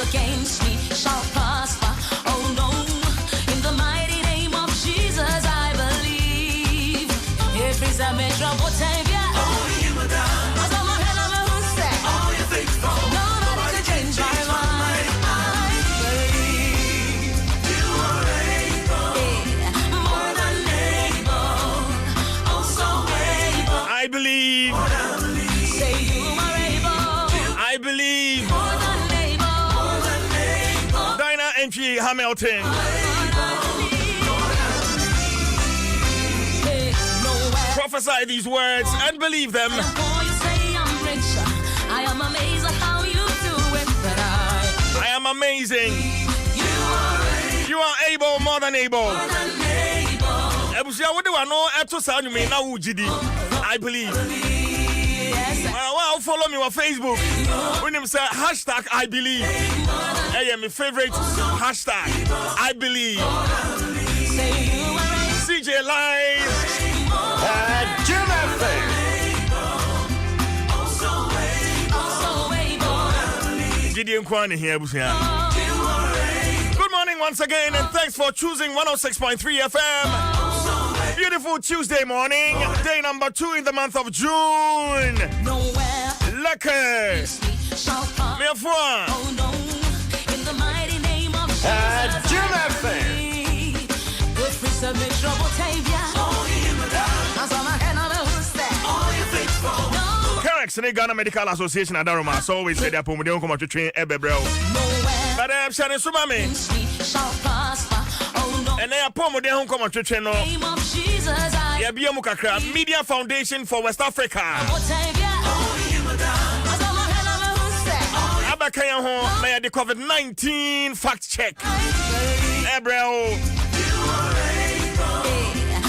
Against me shall prosper. Oh no, in the mighty name of Jesus I believe. If it's a trouble time, yeah. Oh, you were down. As I'm a hell of a who's that? Oh, you faithful. Nobody can change my mind. I believe you are able, more than able, oh so able. I believe. Say you are able. I believe. More than Entry Hamilton. Prophesy these words and believe them. I am amazed at how you do it, but I am amazing. You are able, more than able. I believe. Well, follow me on Facebook. When him say hashtag I believe. Hey, my favorite hashtag I believe. CJ Live at Jim FM. Gideon Kwani here. Good morning once again, and thanks for choosing 106.3 FM. Beautiful Tuesday morning, day number 2 in the month of June. Lekker. Meer voor. In the mighty name of Jesus. Jim FM. Carrick's in the Ghana Medical Association at Daruma. So always say that we don't come to train Ebebro. But I'm Shannon Sumami. And I pomo de hon come to train no. Yeah, be Mukakra Media Foundation for West Africa. Abakaya hon may the COVID-19 fact check. Ebro.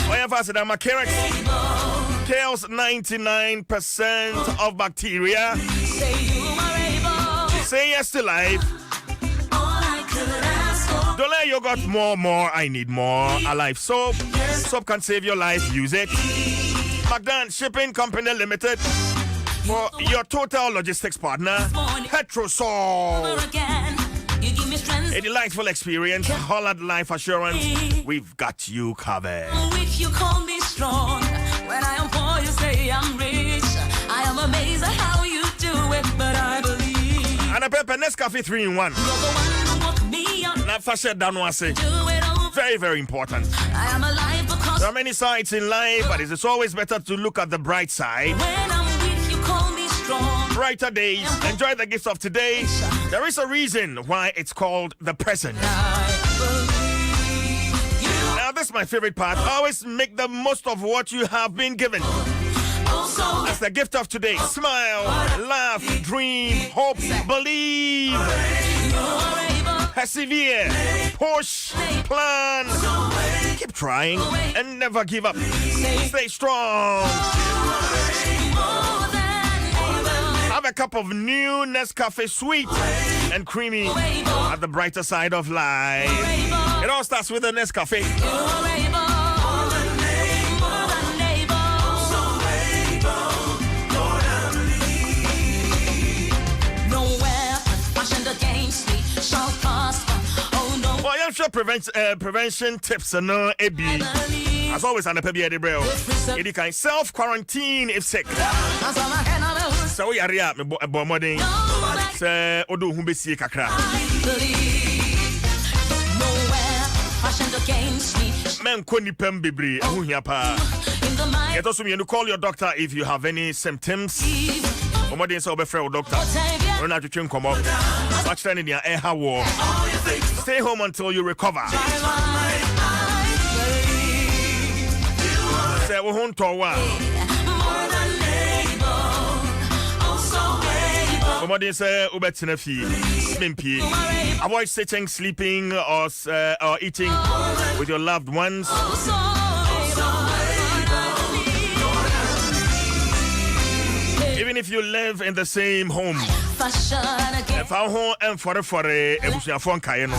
I have asked that my Carrick's kills 99% of bacteria. Say yes to life. Don't let yogurt more. I need more. Alive soap. Soap can save your life. Use it. McDonald's Shipping Company Limited. For your total logistics partner, Petrosol. A delightful experience. Holland Life Assurance. We've got you covered. You call me strong. When I am poor, you say I'm rich. I am amazed at how you do it, but I believe. And a pepper Nescafe 3 in 1. Not fashion danwase. Very, very important. I am alive because there are many sides in life, but it's always better to look at the bright side. When I'm weak, you call me strong. Brighter days. Enjoy the gifts of today. There is a reason why it's called the present. Now, this is my favorite part. Always make the most of what you have been given. That's the gift of today. Smile, laugh, dream, hope, believe, persevere, push, plan, keep trying, and never give up. Stay strong. Have a cup of new Nescafe, sweet and creamy, at the brighter side of life. It all starts with a Nescafe. Well, I'm sure prevention tips are no AB. As always, on the Pebi Edebro, it can self-quarantine if sick. So we are here, me bomoding. Say, Odo Humbesi Kakra. Men koni pembibri, ahunyapa. Get us to call your doctor if you have any symptoms. Bomoding so be free doctor. Run out to train come up. Watch in your air war. Stay home until you recover. Say we hon towa. Somebody say ubetina fi mimpi. Avoid sitting, sleeping, or eating with your loved ones. Even if you live in the same home, fashion again. If I home and for a phone kayeno,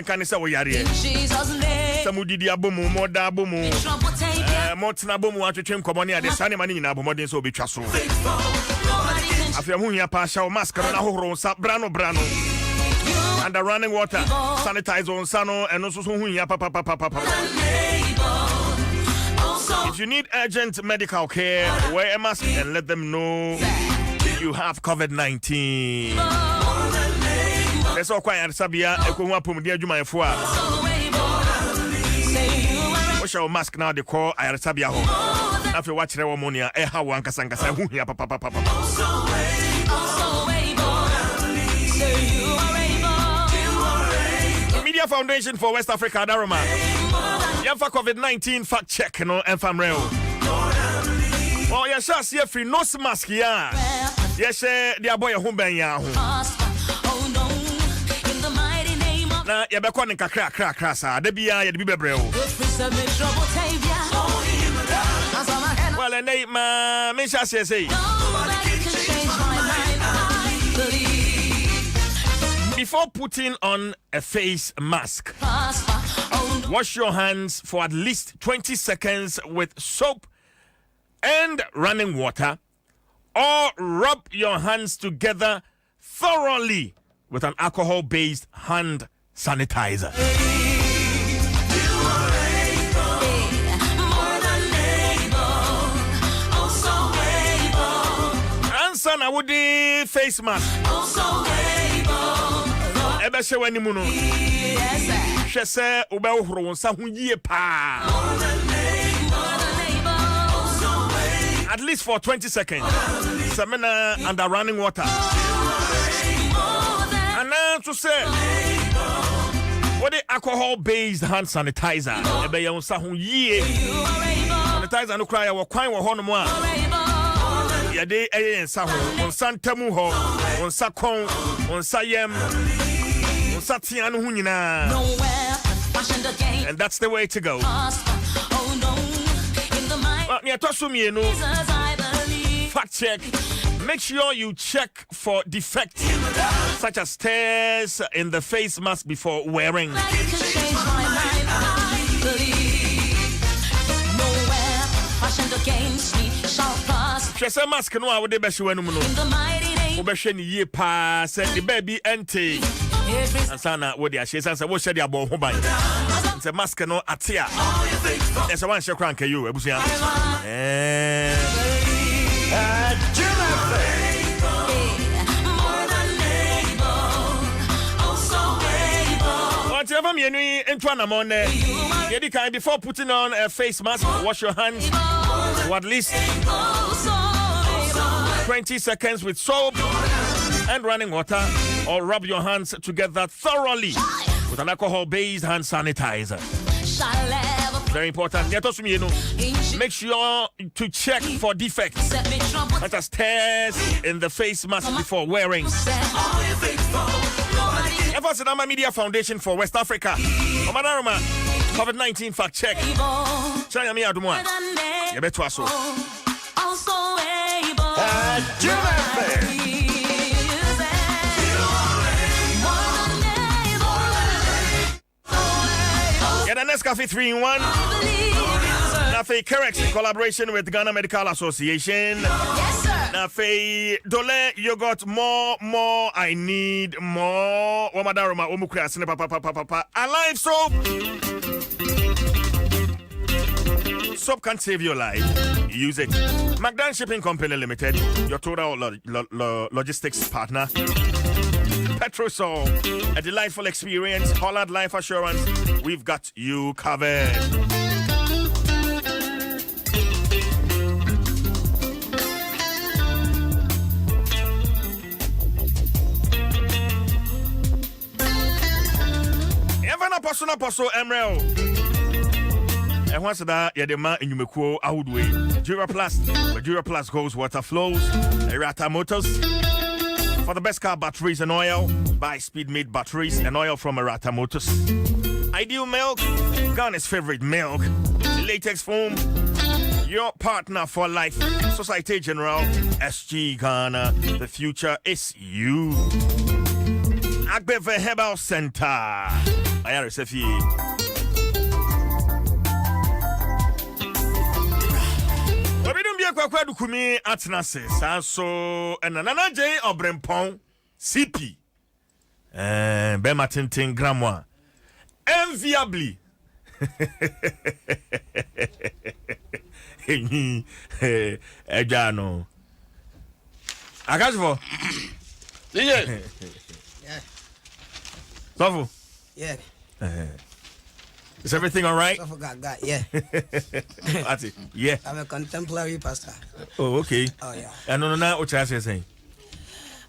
can say we are here. Jesus' name. Some did abomu, more dabomu, Trouble take ya. Montanabomu, what to train Comonia, the Sunny money in Abomodin so be trust. Nobody can After Munya Pasha, Mascara, Horo, Brano, and the running water, sanitize on Sano, and also Hunya Papa. If you need urgent medical care, wear a mask and let them know you have COVID-19. That's all quiet, Sabia, Ekuma Pumudia Juma Fua. Wash your mask now, the call, I Sabia home. After watching the Womonia, how one Casanga, Hunya Papa. Media Foundation for West Africa, Daruma. Yafa COVID-19 fact check, no, and fam real. Oh, yes, yes, free no mask here. Yes, dear boy, home ben ya. Oh no, in the mighty name of Na ya be kwani kakra sa. De bia ya de bi bebreo. trouble take ya. Well, and they ma me sha say. Nobody can change my mind. I believe. Before putting on a face mask, Prosper. Oh no. wash your hands for at least 20 seconds with soap and running water, or rub your hands together thoroughly with an alcohol-based hand sanitizer. Answer na woody face mask. Ebe she wani muno. She se ube uhro wonsa hu yie pa. At least for 20 seconds. Samena under running water. And now to say, what the alcohol-based hand sanitizer? Ebe ye wonsa hu yie. Sanitizer no cry wa kwan wo hono mo a. Ya de eye nsa ho, wonsa ntamu ho, wonsa kon, wonsa yem. And that's the way to go. Fact check. Make sure you check for defects such as tears in the face mask before wearing. Shesa mask no awode be hwe no mu no. Wo be hwe ni ye pa se the baby ente. Ansana wo dia hwe sansa wo hwe dia bo ho ban. Nse mask no atia. Ese wan hwe kranka you ebusia. Whatever me any into an amount before putting on a face mask, wash your hands for at least 20 seconds with soap and running water, or rub your hands together thoroughly with an alcohol-based hand sanitizer. Very important. Make sure to check for defects such as tears in the face mask before wearing. Efforts in Media Foundation for West Africa. Omanaruma, COVID-19 fact check. Chanya mi Adom 106.3. Dwaso. Yeah, the next Cafe 3-in-1. Nafe Kerex in collaboration with Ghana Medical Association. Yes, sir. Nafe Dole yogurt more. I need more. Wamadara omukra sine papa. Alive soap. Soap can save your life. Use it. McDonald's Shipping Company Limited, your total logistics partner. Petrosol, a delightful experience. Holland Life Assurance, we've got you covered. Apostle Emrel. And once that, Yadema in Yumiko Ahudwe, Dura Plus goes water flows, Erata Motors. For the best car batteries and oil, buy Speedmate batteries and oil from Erata Motors. Ideal milk, Ghana's favorite milk, latex foam. your partner for life. Societe General, SG Ghana. The future is you. Agbeve Herbal Center. IRSFE. Obidum bia kwakwa dukumi atnase sanso enanana J Obrempon CP. Bema tintin gramwa. Enviably. Ejano. Akasvo. Yeah. Sofu. Yeah. Is everything all right? So got, yeah. That's it. Yeah. I'm a contemporary pastor. Oh, okay. Oh, yeah. I don't know what you're saying.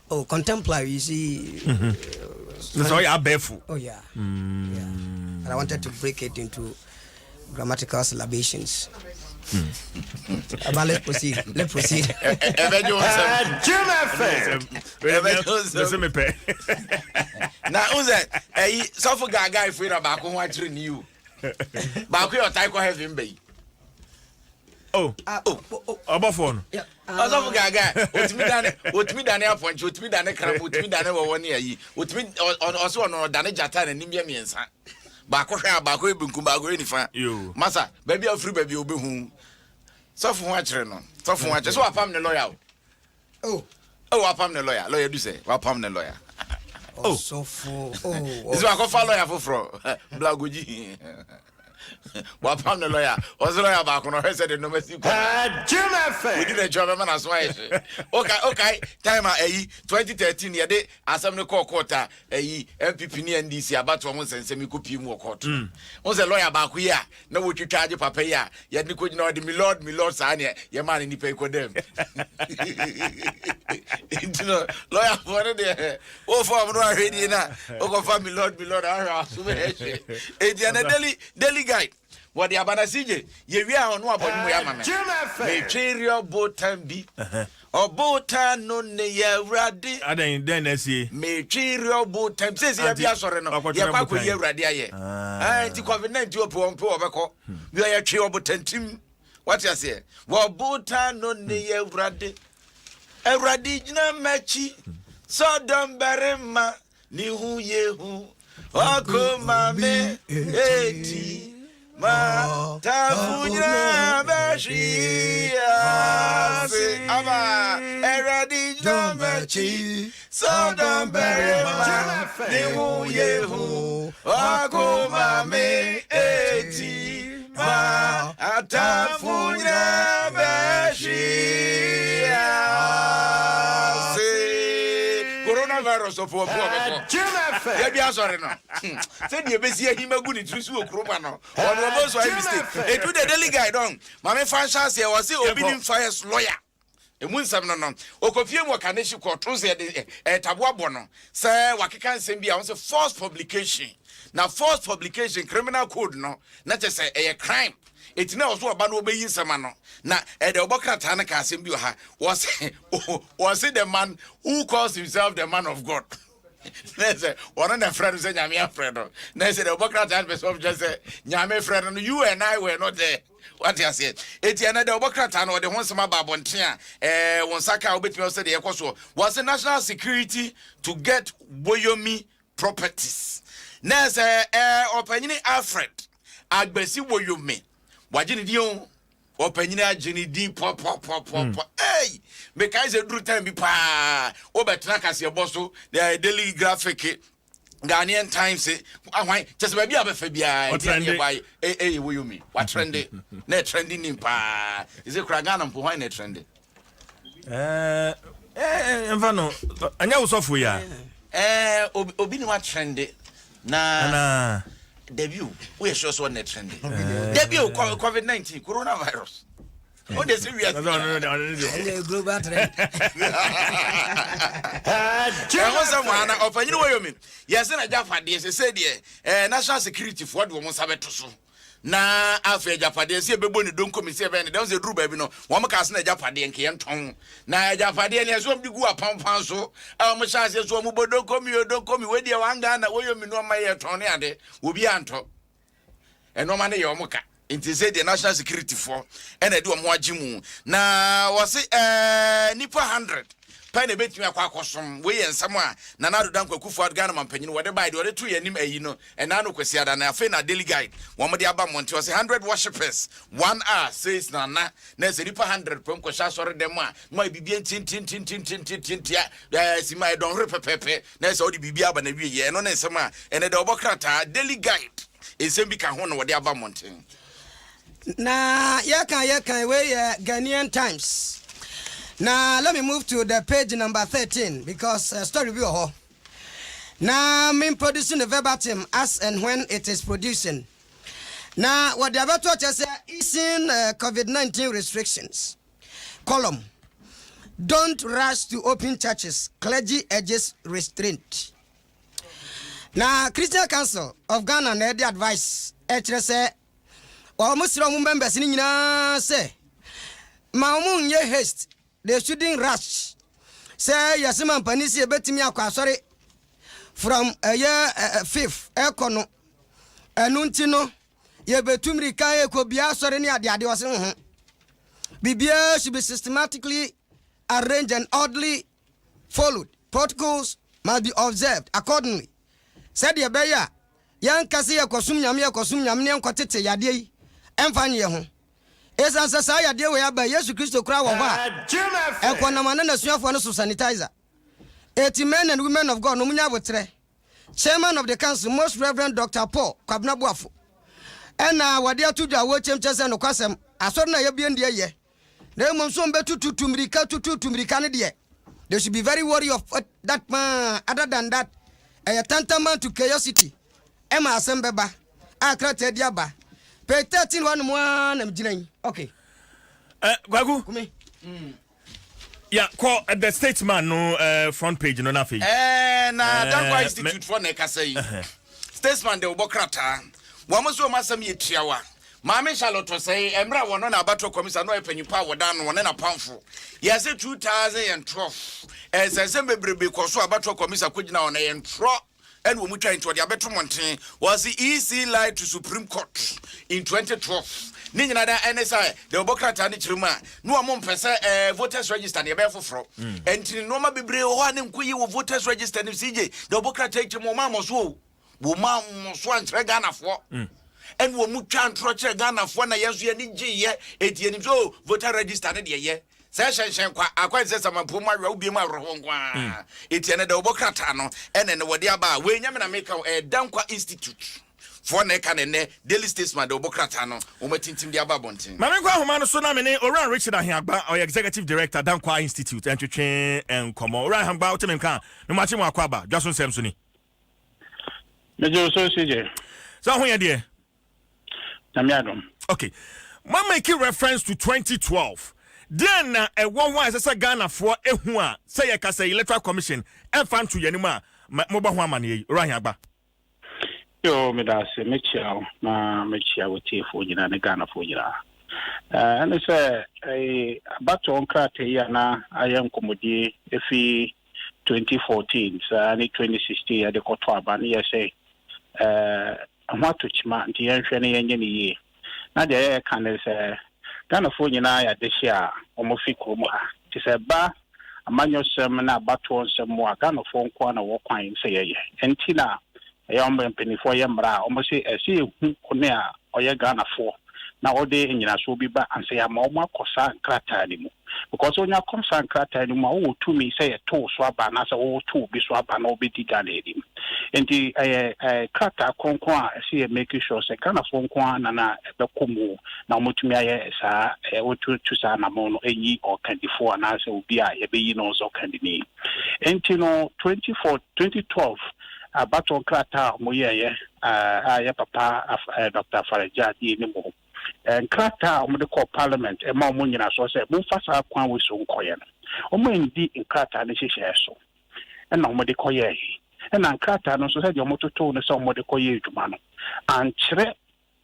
Oh, contemporary, you see. So you're barefoot. Oh, yeah. Yeah. And I wanted to break it into grammatical syllabations. But let's proceed. Let's proceed. Listen me pay. Now, who's that? So for guy if we're about who want to renew. But we are type of heaven bay. Oh, about phone. Yeah. Also for guy, what me done airport, what me done a crab, what me done over 1 year, what me also on Danajatan and Nimia means. Bako Bunkubago any fan. You. Massa, baby of free baby will be home. So for watching on. So for watching. So I found the lawyer. Oh, I found the lawyer. Lawyer do say, I found the lawyer. oh, so for. This is what I call lawyer for Blaguji. What found the lawyer? Was the lawyer back on her said the domestic? We did a job, man, as well. Okay. Time 2013, yeah, day, as I'm the quarter, MPP and DC about almost and semi copy more court. Was a lawyer back here, no what you charge papa, yeah, yet you could know the milord, Sanya, your man in the pay with them. Lawyer for the oh, for already now, oh, for milord, I it's a daily guide. What the Abana CJ, ye are on what about material botan be or botan no near radi. I then see Material botan says, yeah, sorry, no, you're radia. I think COVID-19 upon poor Bako. You are a chill botan team. What you say? Well, botan no near radi. A radijna machi, so don't bury ma, ni who ye who. Wako mame eti ma tafunya bashia se ama eradi jambachi so don't bury ma nihu yehu wako mame eti ma tafunya bashia se coronavirus of poor yeah, sorry, no. Said you be see him a good intrusive Kruma no. Or was I mistake. It do the daily guide on. Mamma Franchise was the obedient fires lawyer. A moon some no. O confirm what can issue court at Tabuabono. Sir, what can send be on false publication. Now, false publication, criminal code no. Not just a crime. It's now so about obeying someone. Now, at the Obaka Tanaka Assembly was it the man who calls himself the man of God? One of the friends said, Yamia friend. They said, the Obaka Tan just said, Yame friend, you and I were not there. What you said? It's another Obaka Tan or the one some Babontia, one Saka Obit said the Ecoso was a national security to get Boyomi properties. There's opinion Alfred, Agbesi Boyomi. Wajini dion openyina jini di pop hey because a true time be pa obetra kase boso the daily graphic Ghanaian Times why just maybe abefa bia eh wo you me what trend na trending nim pa is it Ghana mpo why na trend mfano anya usofo ya obi ni what trend na debut we sure so net trending debut COVID-19 coronavirus oh they say we are global trend someone of you know me yes na Japade say there national security for the woman sabeto so na afa Japade say bebo ni don komi say be dem say duru ba bi no wo maka se na Japade nke yenton na Japade ne so mdigu apampan so a mo sha se so mo bodon komi we dia wanga na wo yomi no ma ye ton ne ade obi anto eno ma ne ye o moka Inti say the national security for and do mo agimu na was nipa 100 pane betimi akwakosom we ensam a na nado dan kwakufu ad Ghana mampanyin wode bai de wode to yanim ayi no na no kwasi ada na afi na daily guide wo mo de aba monte was 100 worshippers 1 hour says na se nipa 100 pom ko sha sori dem a mo bibia tin si mai don repepepe na se odi bibia aba na wie ye no na ensam a ene de obokrata daily guide ensem bi ka ho no wode aba monte na yakan we Ghanaian Times. Now, let me move to the page number 13 because story view. Now, I'm producing the verbatim as and when it is producing. Now, what the about is easing COVID-19 restrictions. Column. Don't rush to open churches. Clergy urges restraint. Now, Christian Council of Ghana had the advice. Say, almost wrong members in say, Maumun ye haste. They shouldn't rush. Say Yasiman Panisi betimi akwa sorry from a year 5th ekono enuntino ye betumri kan ekobia sorry ni ade was bibia should be systematically arranged and orderly followed. Protocols must be observed accordingly. Said ye beya yan kase yakosum nyame ne nkotete yade yi emfa nye ho Esan sasa ya de we aba Yesu Kristo kra wo ha. Ekonamana na suafo no sanitizer. 80 men and women of God no munya botre. Chairman of the council, Most Reverend Dr. Paul Kwabna Boafo. Ena wade atudwa wo chemchese no kwasem. Asor na ye biem de ye. Na mum so mbetu tutumrika ne de. They should be very worried of that man. Other than that, tantamount to curiosity. Emma asembeba. Akrate diaba. Pay 13 one more. Okay. Gwagu. Yeah, call the statesman no front page no na na Dankwa Institute for Neka say. Statesman de obokrata. Wamoso masam ye triawa. Mame Charlotte say emra wono na abato komisa no epanyipa woda no na pamfo. Yes 2012. Sensem bebrebe koso abato komisa kugina ona ye ntro. And we trying to the Abetromonte was the EC lied to Supreme Court in 2012. Ninja NSI, the Obokrata Nichima, no among voters register near Belfort. And no ma be brave one and quay voters register in CJ, the Obokrata take to Momamos woo. Woman swans regana for. And we muchan troche Ghana for na yasu ye, 18 so voter register ye. Session akwa sesa mampoma robi ma rohongwa etiene de obokrata no ene ne wode aba we nyame na make Dankwa Institute for ne kan ne daily statesman de obokrata no o matintim de aba bonten mame kwa homa no so na me ne Oran Richard Ahiagba o executive director Dankwa Institute entwetwe enkomo Oran Ahiagba o temem kan no machi mo akwa ba Dwaso Nsem so ni mejo so sije so ho ye de na me Adom. Okay, man making reference to 2012. Then a one wise as a Ghana for a say a Casa Electoral Commission and fan to Yanima mobile woman Rahaba. Yo, Medase, Mitchell, Mitchell with tea for you and a Ghana for you. And it's a battle on Kratiana, I am commodity if 2014, so I need 2016 at the Cotoban, yes, I'm what to chman, the entrance engine ye. Now the air can say. Ghana for you na this year almost equal to say ba a manual sermon about some more Ghana phone corner walk wine say and Tina a young penny for Yambra almost say a see who or your Ghana for now all day in your so be back and say I'm all more concerned crata anymore because when you concerned crata anymore oh to me say a toe swap and as a oh two be swap and all be digging and the crata conqua see making sure say kind of phone quan and a kumu now mutumia sa to sana mono or candy for and answer will be a be no so candy and you know 2012 battle crata moye papa Dr. Faraja anymore and Krata on the call parliament and more money so said move fast up one with some coin. Indeed in Krata and she so and no more the coye and Krata no so said your motor tone somebody coye to man and chere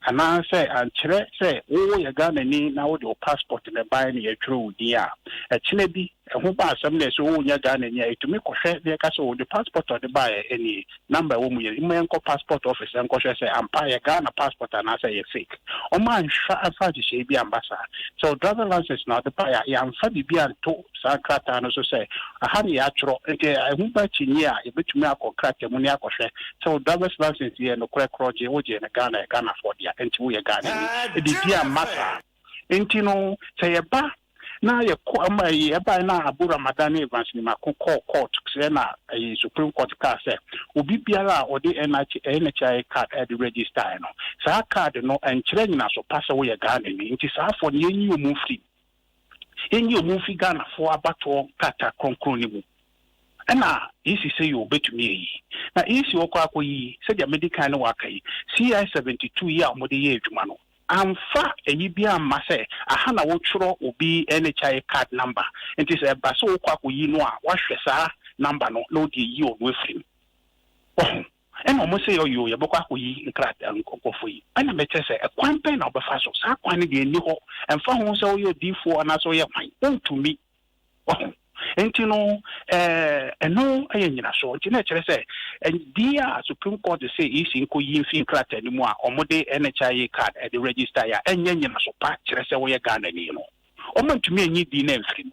and I say oh you got any now your passport in the buying your true dear a chinebi who buy some days who you gun and to me, the castle, the passport or the buy any number of women, you may go passport office and go say, I'm buy a Ghana passport and I say you're fake. Oh, man, shut up, she be ambassador. So, driver license not the buyer, I'm funny beyond two, Sankrata, and also say, a honey actual, I won't buy Chinia, a bit to me, or crack your money, so, driver's license here, no crack Roger, and a Ghana for the and to a Ghana. It is dear matter. Intino, say a bar. Now you by now Abu Ramadan Evans in my court Xena a Supreme Court car say Ubi Biala or the NHI card at the register. So our card no and training us to pass away a garden. It is half for new movie. In your movie Ghana for a battle kata concronibu. And now easy say you bet me. Now easy okwa said your medical wakai. CI 72 year modi mano. Amfa eyibia mase ahana wotro obi NHI card number it is a baso kwako yi no a wahwe saa number no no di yi o free and almost say you ye bokwa ko yi nkrat nkokofo yi ana mete say e kwan pen na obefa so saa kwan de ni ho emfa ho say you D4 ana so ye kwan to me enti no eno ayanyina so enti na kire say dia Supreme Court say isi nko yi mfi nkrat ani mu a omode NHI card at the register ya enyanyina so pa kire say wo ye Ghana ni no omantumi anyi di na mfiri mu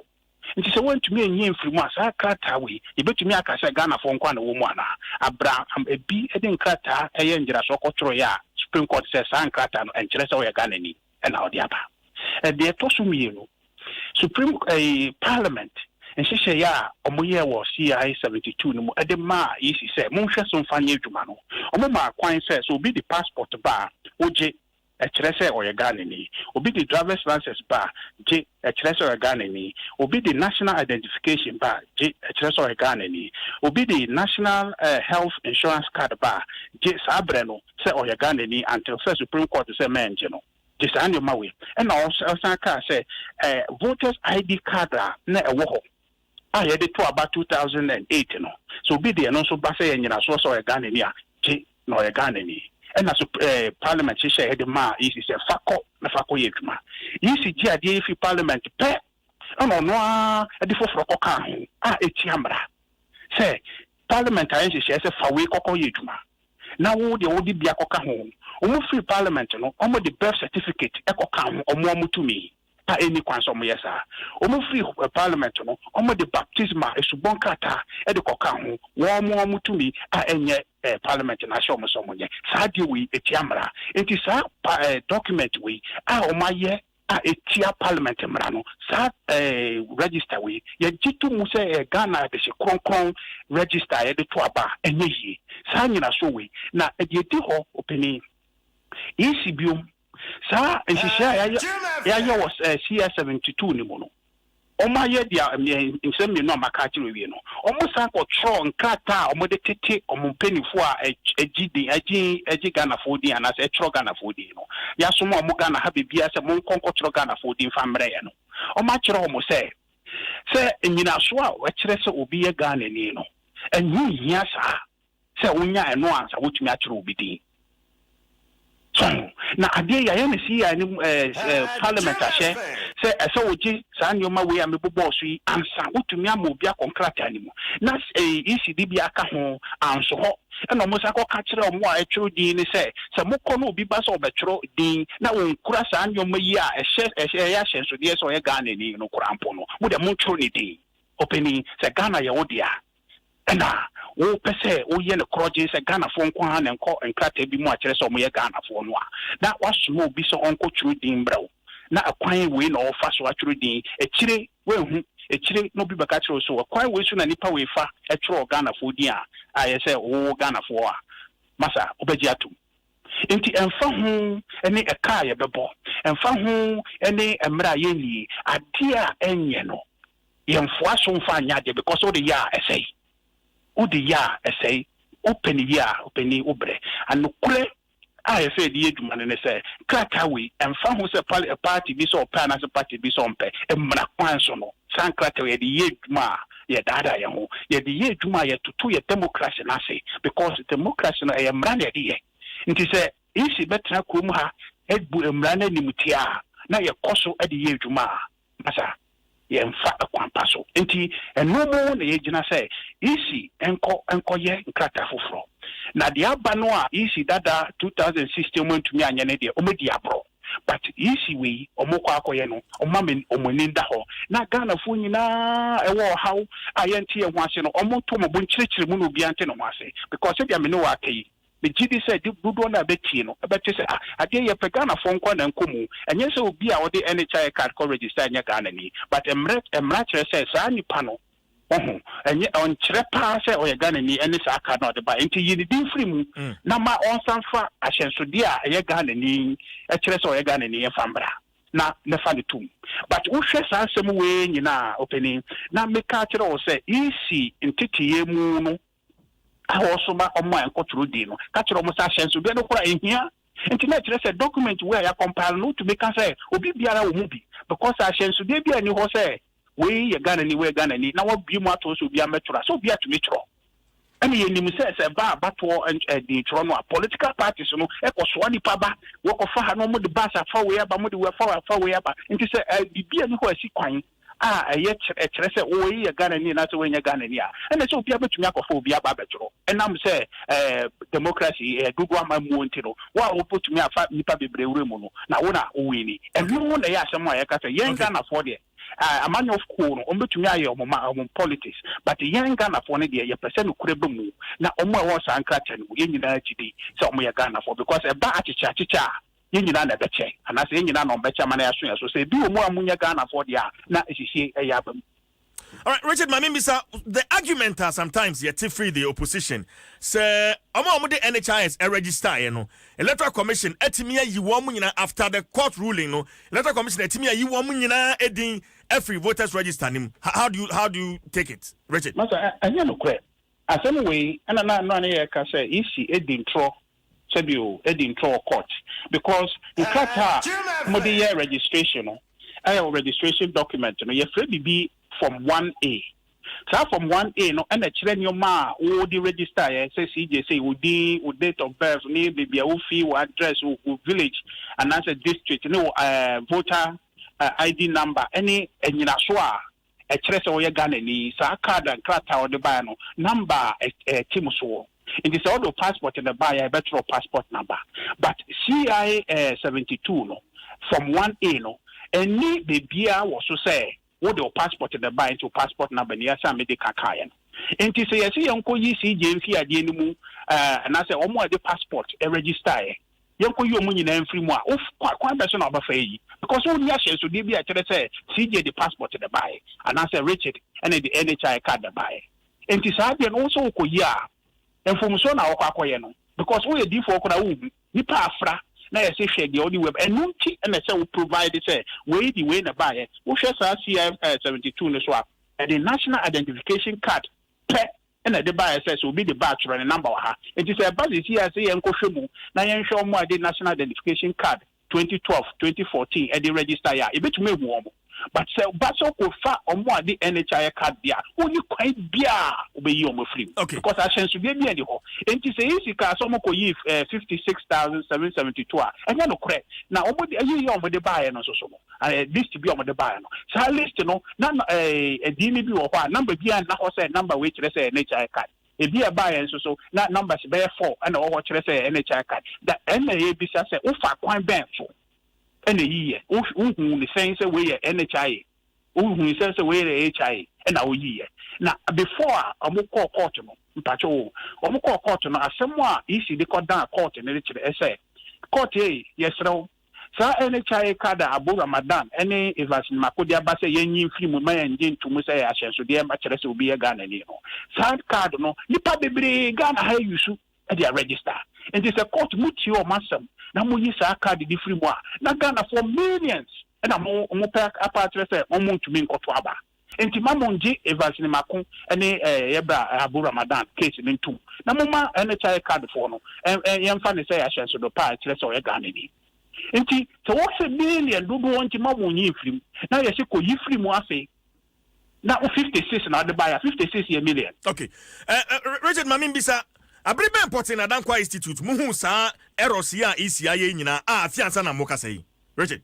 nti se wantumi anyi mfiri mu asa krata we yebetumi aka say Ghana fo nkwa na wo mu ana abra ebi ede nkrata eye ngira so kotoro ya Supreme Court say sa nkrata no enkire say wo ye Ghana ni na odi aba de to so mienu Supreme Parliament and she say ya omoye wo CI 72 no edema yisi say monhwe so mfanye adwuma no omoma kwan say so be the passport bar oje kire say oye Ghana ni obi the driver's license bar je kire say oye Ghana ni obi the national identification bar je kire say oye Ghana ni obi the national health insurance card bar je sabre no say oye Ghana ni until say Supreme Court say menje no just and your mawe and also say voters ID card na ewo ho I had it to about 2008, no. So be there, no so Bassay and Yanaso or a Ghanania, no a Ghanani. And as Parliament, she said, the ma is a fako, the fako yetma. Easy GID if Parliament pay. Oh no, a default for Cocan, a chamber. Say, Parliament, I says a fawe coco yetma. Now, the old Biacoca home, almost free Parliament, no, almost the birth certificate, Ecocan, or more to me. Any kwansom yesa omo free Parliament no omo de baptisma esubon kata e de koka ho wo mo mutumi a enye Parliament na show mo so monye sa de we etiamra enti sa document we a omaye a etia Parliament mra no sa register we ye jitu mu se Ghana de se kronkron register ye de to aba enye yi sa nyina so we na e de ti ho opini ECBO sa nsisia ya was CI 72 ni mo no oma ye dia nsem me no maka kire wie no omo san ko tro nkata omo de tete omo mpenifo a agi Ghana fo din ana se tro Ghana fo din no ya so mo Ghana ha bebia se mo nkonko tro Ghana fo din fa mre ye no oma kire omo se nyina so a wa kire se obi ye Ghana ni no enyi hia sa se wonya eno ansa wotumi a kire obi din na ade ya ye si ya ni Parliament ahye se woji sa nyoma we ya mebo boss yi ansa wotumi ama obi akonkrata animu na ECD aka ho anso ho na mo sa ko ka kire omo a etwero din ni se mokọ na obi ba so obetwero din na wonkura sa nyoma yi a ehye ya hye so de so ye Ghana ni no kurampo no mo de mo twero ni din openi se Ghana ye wodia na wo pese wo ye ne kroje se Ghana fo nko ha ne nko nkrata bi mu a kire se omo ye Ghana fo no a na wasomo obi so onko twero din brawo na akwan we na ofa so atwero din ekire we hu ekire no bi baka twero so akwan we so na nipa we fa etwero Ghana fo din a ye se wo Ghana fo a masa obeji atum enti emfa hu ene eka ye bebo emfa hu ene emra ye ni ade a enye no ye mfo aso mfa anya de because o de ya esay udi ya essay open ya open obre and kure I say the eduma ne say kratawi emfa ho se party bi so pa na se party bi so mpe emra kwan so no san kratawi the eduma ye dada ye ho ye the eduma ye tutu ye democracy na say because democracy no e emra na ye nti se isi betra krom ha ebu emra na nimutia na ye koso e the eduma masa yɛmfa akwanpa so nti ɛno mu na yɛgyina sɛ isi ɛnkɔyɛ nkrata foforɔ na de aba no a isi dada 2016 mu ntumi anyɛ ne deɛ ɔmɛdi aborɔ but isi we omokwa akoye no omani nda ho na Ghana fo nyina ewo haw ayenti e ho ase no omonto mo bonkyerechire mu no obi ante no ho ase because e bia me no wa kai me gidi say dudo na betie no ebete say ade ye pe Ghana fo nkwa na nkomu enye say obi a wode NHI card ko register nya Ghana ni but emra kire say saa nipa no enye on kire pa say o ye Ghana ni ene saa card no de ba enti yi di free mu na ma on sanfa ahyensode a ye Ghana ni e kire say o ye Ghana ni ye fambra na nefa ne tum but wo hwe saa asem we nyina openi na meka kire wo say isi ntitiye mu no also ba omo enkontro di no ka kire omo sa hyenso bi no kora ehia nti na kire say document we ya compile no to make say obi biara wo mu bi because hyenso de bia ni ho say we ye Ghana ni we Ghana ni na wo bi mu ato so obi ametura so obi atumi tro ani ye nim say ba bato di tro no political parties no e ko so ni pa ba wo ko fa ha no mo de ba sa fa we aba mo de we fa we aba nti say bibia ni ho asi kwan ye kire say wo ye Ghana ni na so we nya Ghana ni a ene so obi abetumi akofo obi aba betro enam say democracy gugu amamu nti no wa wo potumi afa nipa bebre wure mu no na wo na wo wini enu na ye asem a ye ka say ye Ghana for de a man of cool on betumi aye omoma politics but yen Ghana for ne de ye pese no kurebe mu na omo e wo san kracha no ye nyina chidi say omo ye Ghana for because e ba achicha ye nyina na beche ana say ye nyina no beche mana ya so say bi omo amunya Ghana for de na esisi e ya bam. All right, Richard Mamimisa, the argument are sometimes yet free the opposition. Sir, Omo the NHIS register, you know. Electoral Commission etimia yi womunyina after the court ruling, no. Electoral Commission etimia yi womunyina edin every voters register him. How do you take it, Richard? Master, anya no kwe. Asem we ana na ye ka say isi edin tro sebio edin tro court because in kata mo the year registration no. Ayo registration document no ye free be from 1A. So from 1A no and the children ma o the register say CJ say udi o date of birth ni baby o fee o address o village and as a district no voter ID number any enyina so a kire say o ye Ghana ni sa card and krata o de buy no number team so it is all the passport in the buy better passport number but CI 72 no from 1A no any baby was so say what the passport in the buy into passport number near some medical kaya. And to say, I see Uncle Yisi, James here, and I say, oh, more the passport, a register. Yonko you money and free more. Of quite person of a fee. Because all the ashes would be at say, CJ the passport in the buy, and I say, Richard, and the NHI card the buy. And to say, and also, and from so now, because we are different, Nipa Afra. Na ye say share the only web and nunti and say we provide say way the way na buy we share CI 72 no so and the national identification card pe and the buyer says will be the batch run number ha it is a base here say en kohwemu na yen hwe mo the national identification card 2012 2014 and the register ya e betumi ehu omo but say baso ko fa omo the NHI card dia only quite bia obeyi omo free because I sense be bia ni ho enti say isi ka so mo ko yi 56,772 and no correct na omo the ayi omo de buy no so list bi omo de buy no sa list no na di ni bi wo ho number bia na ho say number we kire say NHI card e bia buy so na numbers be 4 and wo kire say NHI card that NHI bi say o fa kwan ben so and a year, the sense way NHI, who says away the HI, and our year. Now, before a more court, Pacho, or more court, as someone easy they cut down court and essay. Court, yes, no. Sir NHI card, Abu Ramadan, any if as Makodia Basse, Yen, Free and Jin to Musa, so dear matches will be a gun and Sad card, no, you probably Ghana, how you shoot at their register. And it's a court mutual master. Na mo yi sa card di free mo na Ghana for millions and mo pack apart say mo ntumi nkoto aba enti mamonji evasini makon ene yebra Abu Ramadan case ni ntum na mo ma NHI card for no yemfa ne say ahye so do pa kire say o Ghana ni enti so what say million do wonti mamonyi free na yesi ko yi free mo afi na 56 na the buyer 56 million. Okay, Richard Mamimbisa Abribe important na Dankwa Institute muhu sa erosia isia ye nyina afiansa na moka sei Richard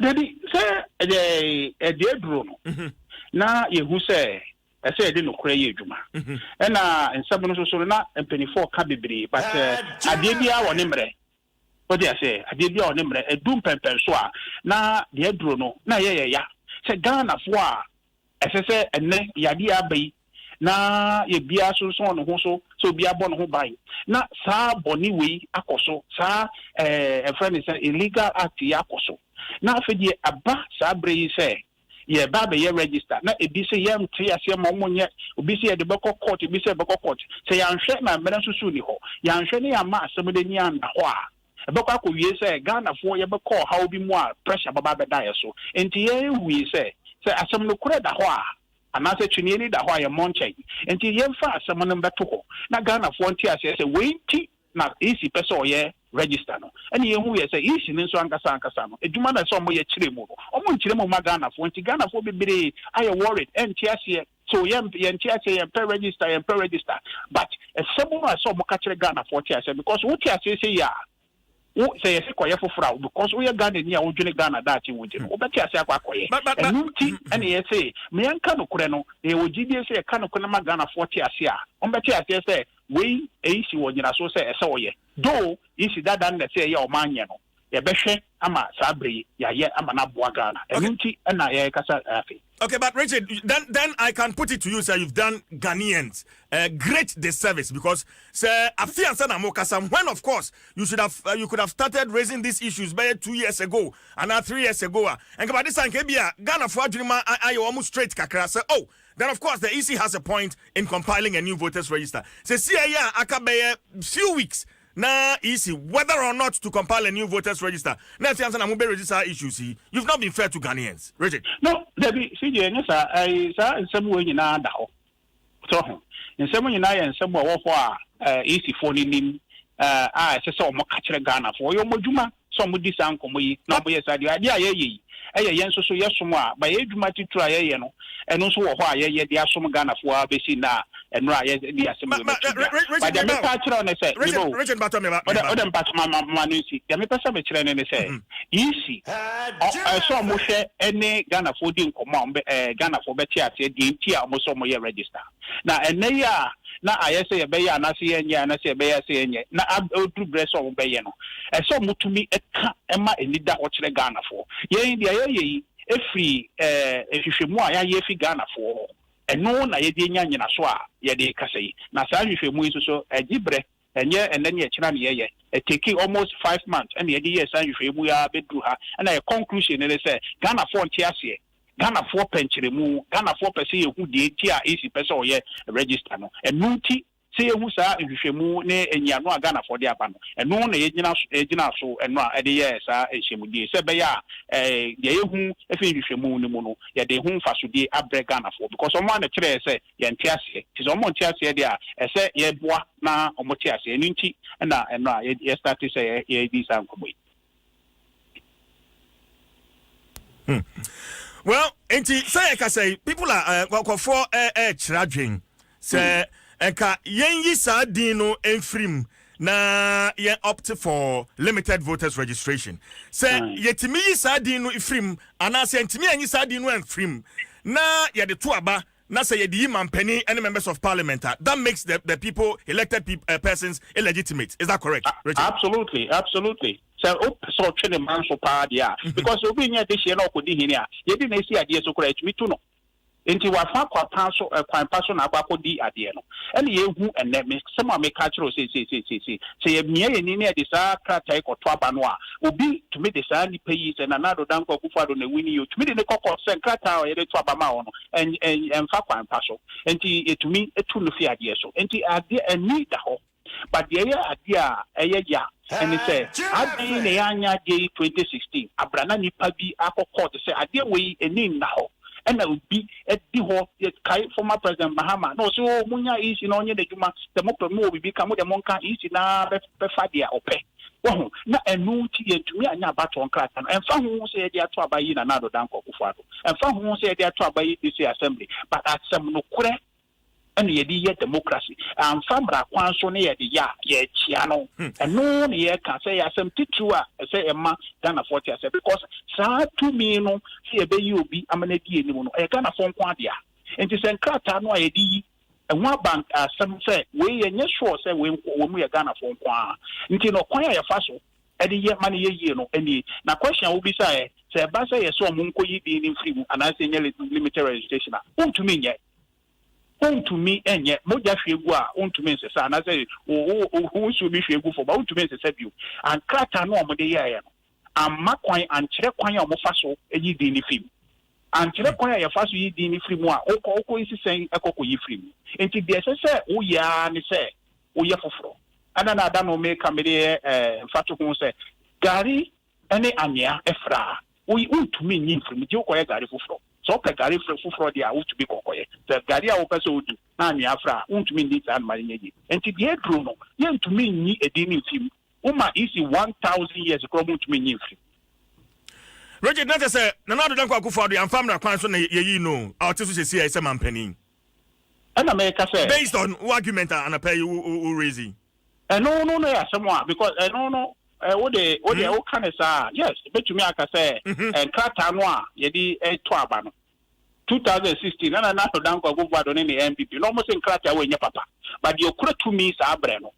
Dedi say a dear Bruno. Na yehu say I say didn't cray juma. And in some of so not and penny for cabibri, but I did be our nimbre. What do I say? I did be our nimbre, a doom pemper soa. Na dear Bruno, na ya. Say Ghana for as I say, and ne yadia bay. Na ye bia so on who so be a bon who buy. Na sa boni we akoso, sa a friend is illegal act yakoso. Na fedi aba sa bre say. Ye baba ye register na ebi se yam tri ase ma omonye obi se ye de beko court ebi se beko court se yan hwe na mena susu ni ho yan hwe ne ya ma asem de ni anda ho a beko akowie se Ghana fo ye beko ha obi mu a pressure baba be die so enti ye wi se asem no kure da ho a ana se twini ni da ho a ye monche enti ye mfa asem no beto ho na Ghana fo nti ase se we nti na isi pese oye register no ene ye hu ye say isi ni so ankasa no eduma na so mo ye kire mu no omo nkire mu Ghana fo nti Ghana fo bebere aye worried enti ase so ye enti ase ye per register but esebo no so mo ka kire Ghana fo ti ase because wo ti ase say ya wo say ye koye fofora because wo ye Ghana ni a wo dwene Ghana that wo je no wo beti ase akoye nti ene ye say me yanka no kure no e wo gidie say ka no kure na Ghana fo ti ase a o beti ase say we eisi wonyina so say ese oye do isi dada na say ya o manye no ye behwe ama sabre ya ye ama na boa Ghana enunti na ye kasa afi. Okay, but Richard, then I can put it to you, sir. You've done Ghanaians great disservice because, sir, when of course you could have started raising these issues by 2 years ago and now 3 years ago. And about this time, Ghana for I almost straight kakra say, oh, then of course the EC has a point in compiling a new voters register. Say, see, yeah, akabe few weeks. Na easy whether or not to compile a new voters register. Next time I'm register issues. You've not been fair to Ghanaians, Richard. No, Debbie, see, yes, I saw in some way in Ada. So, in some way in I and some more for easy for him. I saw more catcher Ghana for your Mojuma. Some would this uncle me. No, yes, I did. Yes, so yes, somewhere by age matter try, and also why the Asum Ghana for Besina and Raya the assembly. But the catcher on the say, Richard Batom, other Manusi, the Mepasa and say, easy. I saw Moshe any Ghana for doing command, Ghana for Betia, the Tia almost some year register. Now, and they are. Na ayese ye beya na se yenye na se beya se yenye na odu breso wo beye no eso mutumi eka ema enida wo kire Ghana fo ye dia ye efri ehwehwemu a ya ye fi Ghana fo eno na ye de nya nyina so a ye de kasei na sa hwehwemu iso so agibre enye enene ye kira ne ye take almost 5 months and ye de ye sa hwehwemu ya bedu ha na ye conclusion ne say Ghana fo nti ase Ghana for penchiremu, Ghana for pese who the tia easy person or ye register no. And nunti say who sa ishemu ne enyano Ghana for the abano. And no na ejina so and no at the years shemu di sebeya ye hu efi ishemu ni mono ye de hu fasudi abre Ghana for because someone the chere say ye ntiase tis omo ntiase dia say ye boa na omo tiase nunti na ye start to say ye di sam komoy. Well, say I can say people are for children. Say eka yenyi sa dino enfrim na ye opt for limited voters registration. Say yetimi sa dino ifrim ana say ntimi yenyi sa dino enfrim na ye de tuaba na say ye di mampeni any members of parliament. That makes the people elected persons illegitimate. Is that correct, Richard? Absolutely. So trade man so pa dia because obi nya de hie na okodi hini a ye di na esi ade so kura etumi tu no enti wa fa kwa pa so kwan pa so na akodi ade no ene ye hu ene me sama me ka kiro say ye mie ye ni na de sa kratai koto aba no a obi tumi de sa ni peyi se na nado dan ko kufa do na wini yo tumi de ne kokko se kratai o ye de to aba ma no en fa kwan pa so enti etumi etu no fi ade so enti ade eni da ho but the idea ya and he said I been the anya day 2016 abrana nipa bi akokọ to say ade we eni na ho and that would be at the ho kai former president Mahama no so munya is no onye de juma democrat mo bi ka mo de monka is na be fa dia ope wo na enu ti yetumi anya baton krata no emfa ho say dia to abayi na nado dan kokofo ado emfa ho say dia to abayi this assembly but asem no kure and ye democracy and famra kwan so ne ye ye chia no and no ne can say asem titua say emma Ghana 40 say because sa to me no say be you obi amana die ni no e Ghana fon kwa dia enti se nkrata no ye di one bank asem say we ye nye sure say we mu ye Ghana fon kwa enti no kwan ya fa so e di ye mane ye no eni na question will be say ba say ye so mo nko yi di ni free mu ana say nye limited registration to me enye moja hwegu a ontumi nsesa na say wo should be hwegu for ba ontumi nsesa biu and krata no omode ye no amma kwan ankyere kwan a omofa so eyi di ni film ankyere kwan a ye fa so yi di ni film a okọ isisen ekọkọ yi film enti de sese wo ya ni say wo ye foforo ana na ada no me kamede fato ko say gari ene amia efra wo ontumi nyi film di okọ ye gari foforo so ka gari fufuro dia to be kokoye the gari a wopese odu na anu afra untumi ndi san mari nyeji enti de dro no ye ntumi nyi edini film uma isi 1000 years ko untumi nyi film Roger not say na na do dan kwa kufuado am famra kwan so na yeyi no a otiso se sia ise mampanin ana me ka say based on argument and pay you raising no ya someone because no what they can say yes betumi aka say and krata no a ye di to aba no 2016 na to dan kwa govado ne MPP no mo se krata we nya papa but the okura to me sa abre no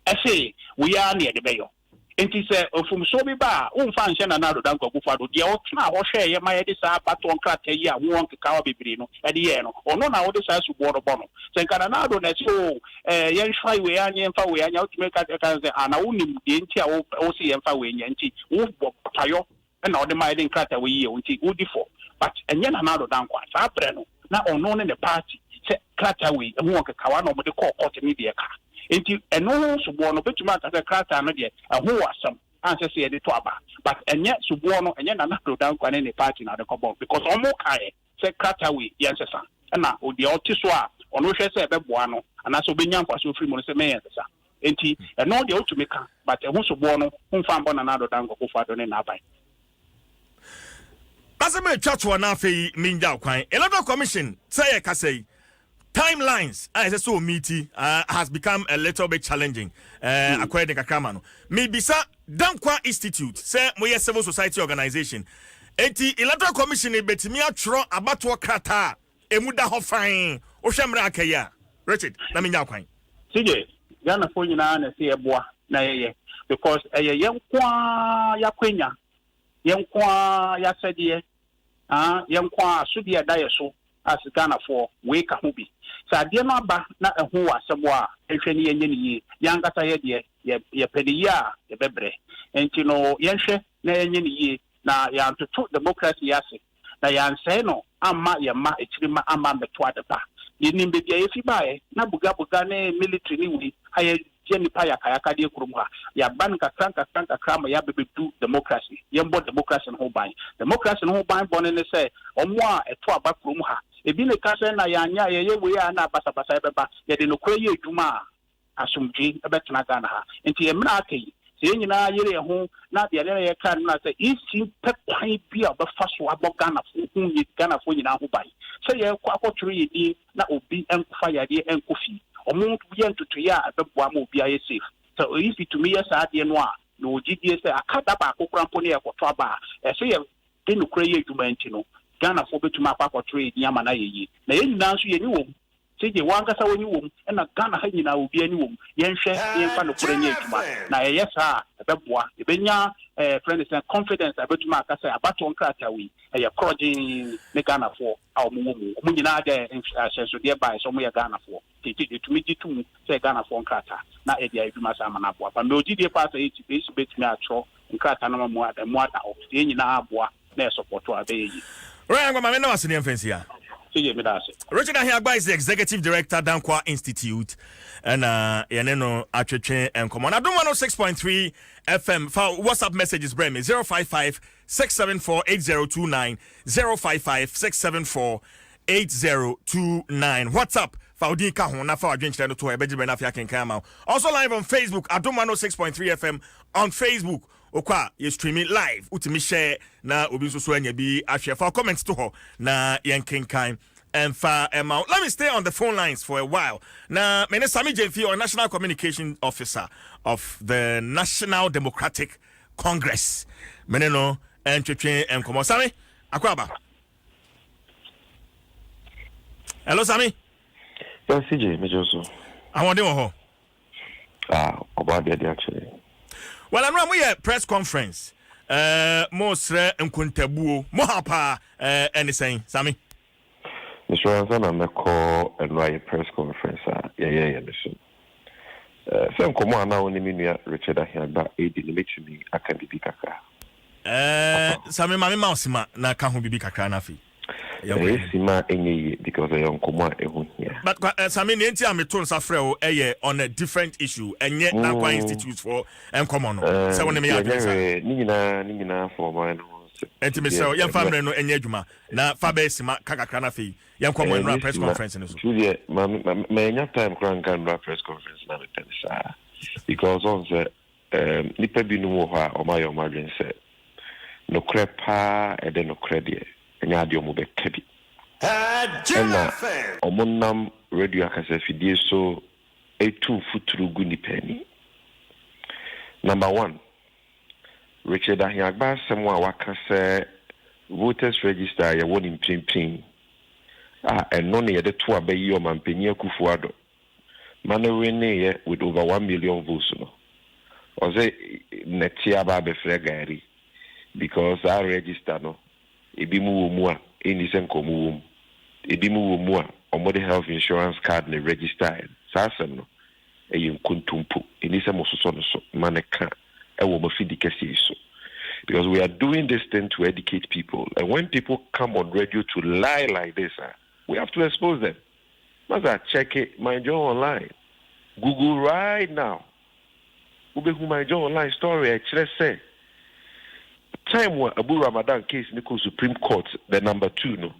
I say we are near the bayo enti se ofum so bi ba umfa nche na do dan kwa govado de o tna ho hwe ye ma ye di sa pato krata yi a won keka wa bibiri no e de ye no ono na wo di sa su bo no bono se kana na do na so ye nhwa we anya mfa we anya utime ka se ana unim de nti a wo se ye mfa we nya nti wo bo payo na o de ma ye krata we yi nti wo di for but enye na do dan kwa sa bre no na ono ne party se krata we won keka wa no mo de court ni de ka enti eno subo no betuma ka se krata no de ho asam anse se de to aba but enye subo no enye na do dan kwa ne party na de kobo because omo kai se krata we yensesa na o de otiso a ono hwe se beboa no ana so benya nkwa so free mo se me yensesa enti eno de otumeka but eho subo no mfa mbo na do dan kwa kofado ne na abai Aseme chatwa na fe minja kwan electoral commission say ka say timelines as so meaty has become a little bit challenging according to Kakamano. Maybe sir Dankwa Institute say moye civil society organization enti electoral commission e betimi atro abato krata emuda ho fan o hwemra akaya Richard na minja kwan sige Ghana fo nyina na se eboa na yeye because yenkwa yakwenya yenkwa yasede yenkwa asudi adaye so as Ghana for we ka ho bi sa de no aba na eho asebo a ehwe ne yenye ne yi yankasa ye de ye pediya ye bebre enti no yenhwe na yenye ne yi na ya ntoto democracy yase na yanse no amma ye ma ekirima amma meto adepa ye nimbe bia ye fi bae na buga ne military ni wi haye jeni pa yakayaka de kurum ha ya ban kakranka krama ya bebedu democracy yembo democracy no ban democracy no ban bone ne say omo a eto aba kurum ha ebi ne ka say na ya anya ye we ya na basabasa ebeba ye de no kwaye adwuma asumdwi ebetena Ghana ha enti ye mna akai se nyina yere ho na de ye kan na say isi pekwan bi a obefa so abo Ghana fo hu ye Ghana fo nyina ho ban say ye kwa akotoro ye di na obi enkufa yade enkofi omuntu yentutu ya abeboa ma obi aye safe so if it to me yes ade no a no ogidie say akada ba akokora mpo ne ekoto aba e say ye de no kura ye adwuma nti no Ghana fo betuma akwakoto ye nyama na yeyi na ye nyina nso ye ni wom say je wangasa woni wom na Ghana ha nyina obi ani wom yenhwe yenfa no kura nye adwuma na ye yesa abeboa ebenya friend is confidence abetuma akasa abato nkrata wi ye korogin ne Ghana fo a omo nyina ade ahyeso de bai so mo ye Ghana fo tumi ditum say Ghana for nkrata na e dia eduma sa ma na aboa pa me ogidie pa say eti be betumi atro nkrata na mo ada o ye nyina aboa na e support abeyi right ngoma me na wasini emfensia sige me da se Richard Ahiagba is the executive director Dankwa Institute and yeneno atwetwe enkomo na Adom 106.3 FM for WhatsApp messages bring me 055 674 8029 055 674 8029 WhatsApp Faudi Kahon na fa adwenkyere no to ebejibe na afia kenkan ma. Also live on Facebook Adom 106.3 FM on Facebook. Okwa you streaming live. Utimi share na obi nso so anya bi ahwe fa comments to ho na yen kenkan and far amount. Let me stay on the phone lines for a while. Now, Mene Sami Jemfi, or National Communication Officer of the National Democratic Congress. Mene no, and Chichi and Komo. Sami, Akwaba. Hello, Sami. Yes, CJ, me also. I want to about that actually. Well, I'm running a press conference. Most Nkuntabuo, Mohapa, anything, Sami. Mr. Ansan, I'm a call and write a press conference. Yeah, listen. Some command now only mean Richard Ahiagba, aid in the me, I can be Kaka. Sami, Mammy Mousima, na can't be Kaka Nafi. Sima any because I am command here. But Sami, the entire methods are frail on a different issue, and yet now quite institutes for and common. So when me Nina for mine. And to Mr. Young family no Enyajuma, na Fabesima Kakakana fee, young common press conference. Julia, my time grand press conference now because on the Nipa Binuha or my margin said no crepa and then no credit. And Adom be kebi. Omonam radio akase fidie so etu futuru guni penny. Number 1, Richard Ahiagba semwa wakase voters register ya won in pin. And none ye de to abeyi o mampeni akufuado. Manowene ye with over 1 million votes no. Oze netia ba be fregari because I register no. Ebimu womua eni senkomu wom ebimu womua omode health insurance card ne register sasem no eyim kuntumpu eni se mososo no so maneka e wo mafidi kesi so because we are doing this thing to educate people, and when people come on radio to lie like this we have to expose them. Mother, check it, my job online, Google right now ube who my job online story actually say time when Abu Ramadan case Nico Supreme Court, the number 2 no.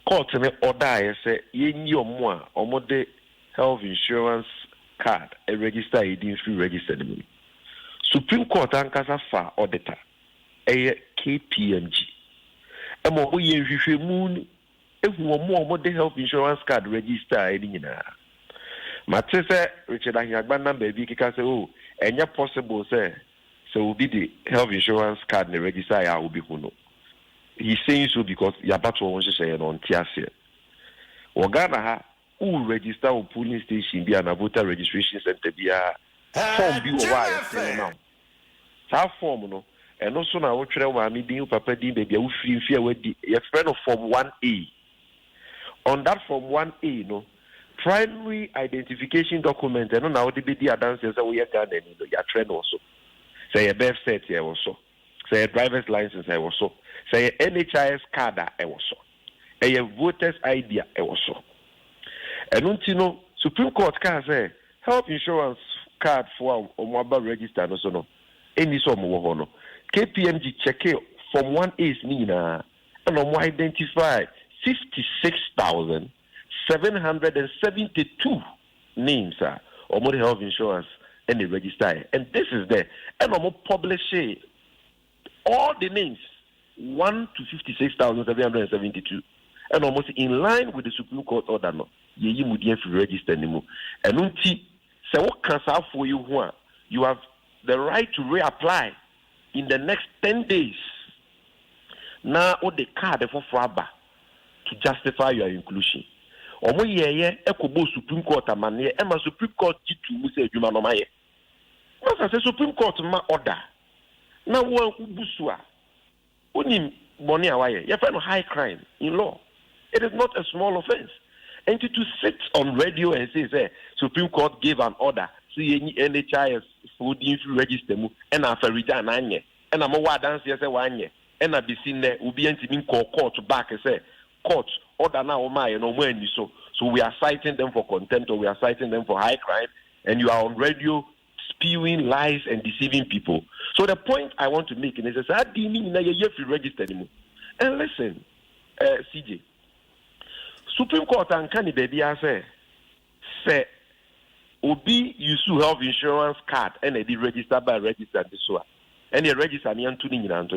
Court me order say ye more omode health insurance card a register you didn't free register them. Supreme Court ankasa fa auditor a KPMG. Emo wo ye hwehwe mu ehu omode health insurance card register edi nyina. Mate say Richard Ahiagba number bi kika say oh enya possible say so will be the health insurance card and register ya will be huno. He's saying so because yabato won't say on tiasia. Ogana ha who register on polling station be an voter registration center be a form be why now. That form no and also now what tell me din papa din baby we free fear we di your friend of form 1A. On that form 1A no primary identification document and now the be the answers that we are done and your trend also. Say a birth set here also. Say a driver's license here also. Say a NHIS card here also. A voter's ID here also. And untino Supreme Court can say health insurance card for a mobile register no so no. Any so mo no. KPMG check it from 1A is nina and identify 56,772 names or more health insurance and they register. And this is there. And I'm publish all the names 1 to 56,772. And almost in line with the Supreme Court order no. Ye must register anymore. And unti say what cancel for you one, you have the right to reapply in the next 10 days. Now all the card for Fraba to justify your inclusion. Omo ye ekobo Supreme Court amane e ma Supreme Court jitu mu se adwuma no maye. Once the Supreme Court ma order. Na wo busu a onim money awaye. You find high crime in law. It is not a small offense. And to sit on radio and say Supreme Court gave an order, see any NHIS food register mu and after return anye. And I'm wa dance say wanye. And I be seen there will be antimi court back and say court order now my no more so we are citing them for contempt or we are citing them for high crime, and you are on radio spewing lies and deceiving people. So the point I want to make is that you register anymore. And listen, CJ, Supreme Court and Kani baby say Obi use health insurance card and they register by register this one. And you register me and tuning in and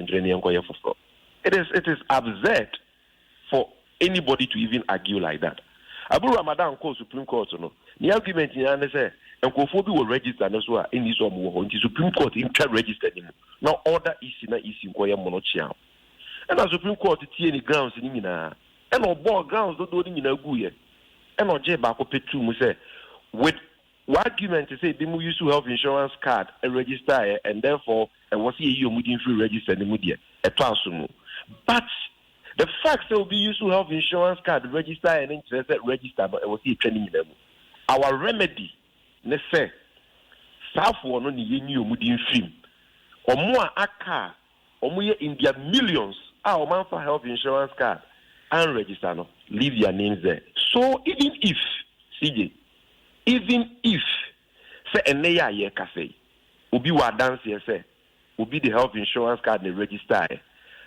it is absurd for anybody to even argue like that. Abu Ramadan called Supreme Court, no. The argument in the say, and Kofobi will register as well in this one, the Supreme Court in register him. Now, order is in Koya Monochiam. And the Supreme Court, any grounds in Nina, and no ball grounds don't do in a guye. And no J Bako Petru, say, with what argument to say, they use to health insurance card and register, and therefore, and was you moving free register the media, a transum. But the fact that will be used to health insurance card register and interest register, but it was here training them. Our remedy, let's say, South one on the new moving free, or more aka, or more in their millions, our man for health insurance card and register, no, leave your names there. So even if, CJ, even if say a neya ye cafe will be what dance here say will be the health insurance card and register,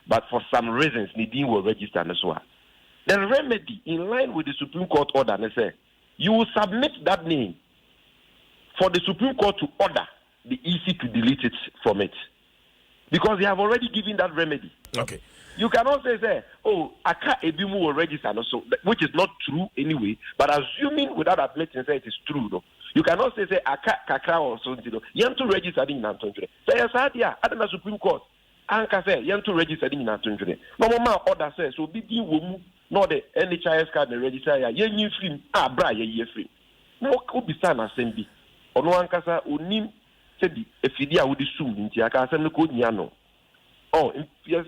but for some reasons needing will register as well. The remedy in line with the Supreme Court order, they say you will submit that name for the Supreme Court to order the EC to delete it from it, because they have already given that remedy. Okay. You cannot say, oh, Aka Ebimu will register, so, which is not true anyway, but assuming without admitting say it is true, though. You cannot say Aka Kakra or something, you have to register in Antonio. Say, yes, I don't know Supreme Court. Anka say, you have to register in Antonio. No more order says, so be woman, no the NHIS card and register, you free, bra, ye free. No, could be son assembly. Or no Ankasa, unim, said, if you would assume, in Tiaka, and the good Yano. Oh, yes,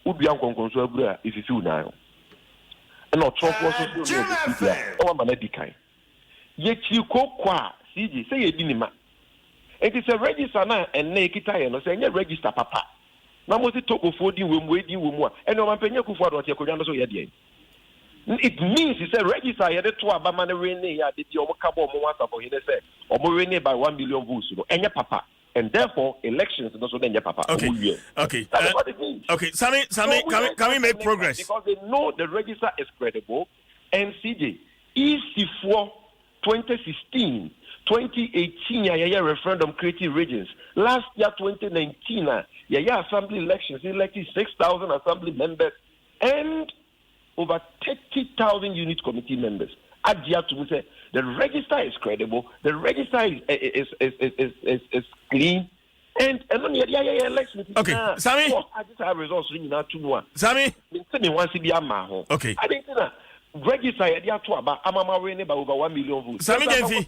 Ubi Uncle if you feel now. And not talk was oh, Manedikai. Yet you cook qua, CG, say a dinima. It is a register now and naked and saying, register papa. Now, was it talk of 40 women waiting more, and no one penny for what you're going to say. It means it's a register, I had a 2 Abamana Rene, did your couple of months for him, say, or Morene by 1 million votes, and your papa. And therefore, elections is also then your papa. Okay. Okay. That's what it means. Okay. Sammy, can we make progress? Because they know the register is credible. And CJ, EC4 2016, 2018, yeah, referendum creative regions. Last year, 2019, yeah, assembly elections, elected 6,000 assembly members and over 30,000 unit committee members. Adia to say the register is credible, the register is clean, and yeah, election. Okay, Sammy. I just have results in that 2-1. Sammy, okay. I think register idea to about Amama winning by over 1 million votes. Sammy Denfi.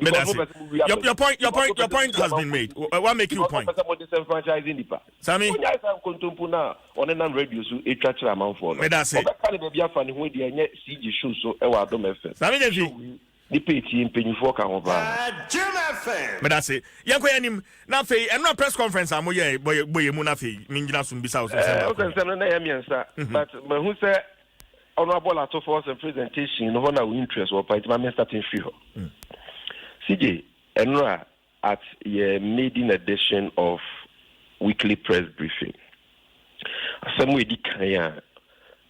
Your point has been made. What make your point? Sammy, that's it. Now, I'm not press conference. I'm boy, Munafi, Minjina Sumbisa. But who said honorable at force and presentation, no one interest or part of my starting free. CJ, Enra at your maiden edition of weekly press briefing. Some way Dikaya,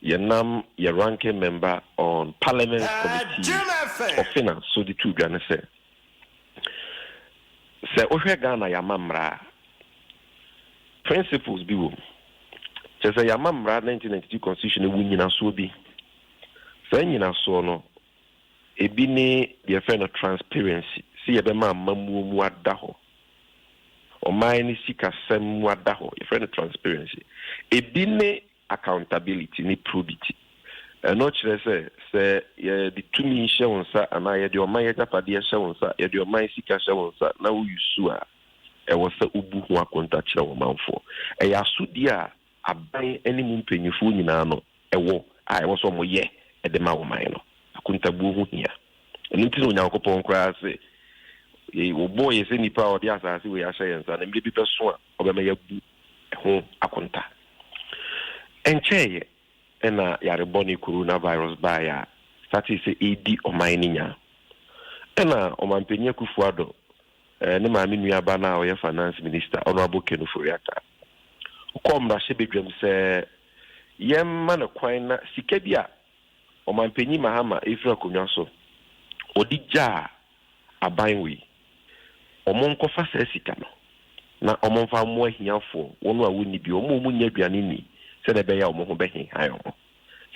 your ranking member on Parliament Committee of Finance, so the two Ghana say. Say, Ghana Yamamra principles be wom. Say, Yamamra 1992 Constitution, winning a so be. Saying in a so no. Ebine the friend of transparency. See a bema mamu muadaho. Or mine sika sem muadaho. A friend of transparency. Ebine accountability ni probity. And not say the 2 million shawon sa and I had your my japadia shawon sa, had your my sika shawon sa, now you sua. I was the ubu who contact shawon man for. A yasudia a buy any moon penny fool in ano. A war. I was on ye at the Mawamino. Kuntabu here. And until now, Copon cries, boy is any power of the other, we are saying, and maybe persuade of a mayor home a conta. And Chay, and Yaraboni coronavirus by started say AD or mining. And Oman Pena Kufuado, and the Mammy Abana or your finance minister, Honorable Kenu Furiata. Come, Rashibidrum say, Yem man of Quina, Sikebia. Oman penyi mahama efra konyaso odija abanwe omon kofa sesika no na omon fa mo ahiafo wonu a woni bi omo mu nya aduane ni sɛ na ɛbɛyɛ ɔmo ho bɛhe han ɔmo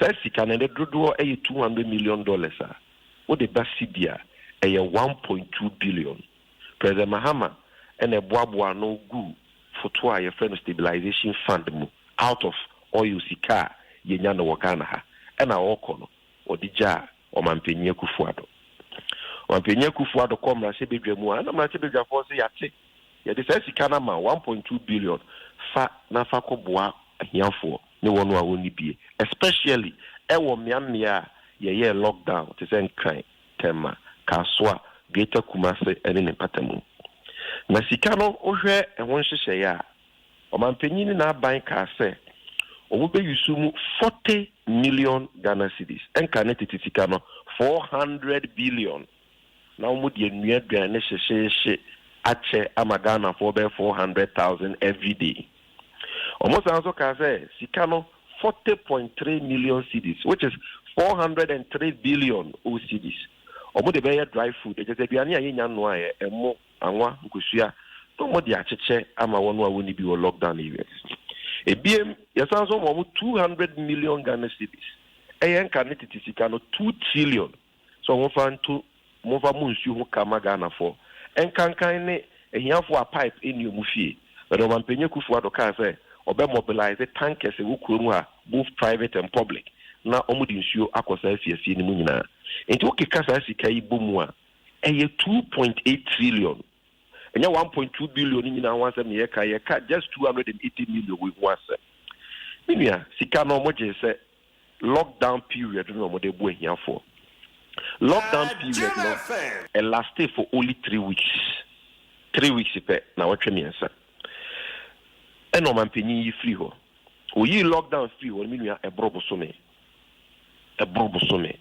sɛ sika no dodoɔ ɛyɛ $200 million a wode ba cedi a ɛyɛ 1.2 billion President Mahama ɛna ɛboaboa no gu foto a yɛfrɛ no stabilization fund mu out of oil sika a yɛnya no wɔ Ghana ha ɛna ɔkɔ no ɔde gya ɔmampanyin Akufo-Addo ɔmampanyin Akufo-Addo kɔ mmarahyɛ badwa mu a na mmarahyɛ badwafoɔ sɛ yɛate yɛde saa sika no ma 1.2 billion fa na fa kɔboa ahiafoɔ ne wɔn a wɔn bie especially ɛwɔ mmea a yɛyɛ lockdown te sɛ Nkran Tema Kasoa Greater Kumasi ɛne ne Mpatamu na sika no ohwɛ ɛho nhyehyɛeɛ a ɔmampanyin na aban ka sɛ ɔmo bɛyusu mu 40 million Ghana cedis ɛnka ne tete sika no 400 billion na ɔmo de nnua aduane hyehyɛhyɛ akyɛ ama Ghana for bɛ 400,000 every day ɔmo san so ka sɛ sika no 40.3 million cedis which is 403 billion cedis ɔmo de bɛyɛ dry food ɛkyɛ sɛ aduane a yɛnya no a ɛmo anwa nkosua na ɔmo de akyekyɛ ama wɔn a wɔn bi wɔ lockdown areas ebiem yɛsan so mo 200 million Ghana cedis ɛyɛ nka ne tete sika no 2 trillion so ɔmo fa nto mo fa mo nsuo ho kama Ghana for ɛnkankan ne ehiafo a pipe eni omu fie but ɔmampanyin Akufo-Addo ka sɛ ɔbɛ mobilize tankers wɔ kurom a both private and public na ɔmo de nsuo akɔsa afiesie ne mu nyinaa nti okeka saa sika yi bomu a ɛyɛ 2.8 trillion ɛnyɛ 1.2 billion nyinaa ho asɛm yɛka just 280 million wɔ ho asɛm menua sika no ɔmo gye sɛ lockdown period no ɔmo de bu ahiafoɔ lockdown period no lasted for only 3 weeks 3 weeks pɛ na wɔtwe mmiɛnsa ɛna ɔmampanyin yi firi hɔ oyi lockdown firi hɔ menua ɛboro bosome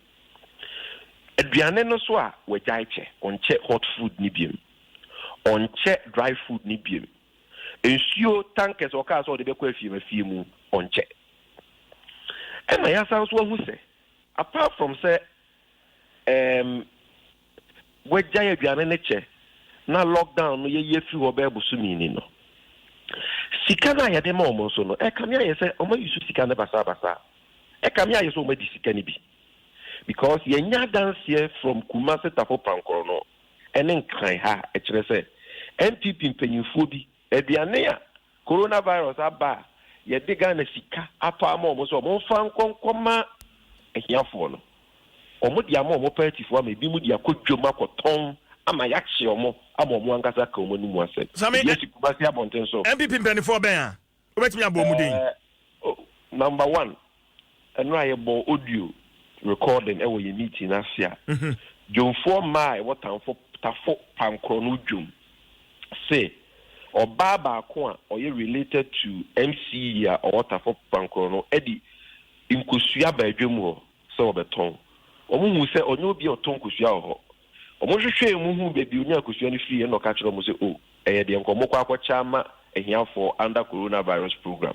aduane no so a wɔgyae kyɛ ɔnkyɛ hot food ni biem ɔnkyɛ dry food ni biem nsuo tankers ɔkaa sɛ ɔde bɛkɔ afie mu ɔnkyɛ ɛna yɛasan so ahu sɛ apart from sɛ wɔgyae aduane no kyɛ na lockdown no yɛyɛ firi hɔ bɛɛ bosomini no sika no a yɛde ma ɔmo nso no ɛkame ayɛ sɛ ɔma yusu sika no basabasa ɛkame ayɛ sɛ ɔma di sika no bi because yɛnya danseɛ from Kumasi Tafo Pankoro no ɛne Nkran ha ɛkyerɛ sɛ NPP mpanyinfoɔ bi aduane a coronavirus aba yɛde Ghana sika apa ama ɔmo so ɔmo fa nkɔnkɔma ahiafoɔ no ɔmo de ama ɔmo partyfoɔ ama ebi mu de akɔdwom akɔtɔn ama yakye ɔmo ama ɔmo ankasa ka ɔmo anim asɛm yɛsi Kumasi abɔnten so NPP mpanyinfoɔ bɛn a wobɛtumi abɔ ɔmo den number 1 ɛno a yɛbɔ audio recording ɛwɔ yɛ meeting asia dwomfoɔ mmaa ɛwɔ Tafo Pankoro no dwom say ɔbaa baako a ɔyɛ related to MCE a ɔwɔ Tafo Pankoro no ɛdi nkosua baadwam hɔ sɛ ɔbɛtɔn ɔmo hu sɛ ɔnyɛ obi a ɔtɔn nkosua wɔ hɔ ɔmo hwehwɛ mu hu baabi onya nkosua no firi ɛna ɔka kyerɛ ɔmo sɛ ɛyɛ deɛ nkɔmɔ kɔ akɔkyɛ ama ahiafoɔ under coronavirus program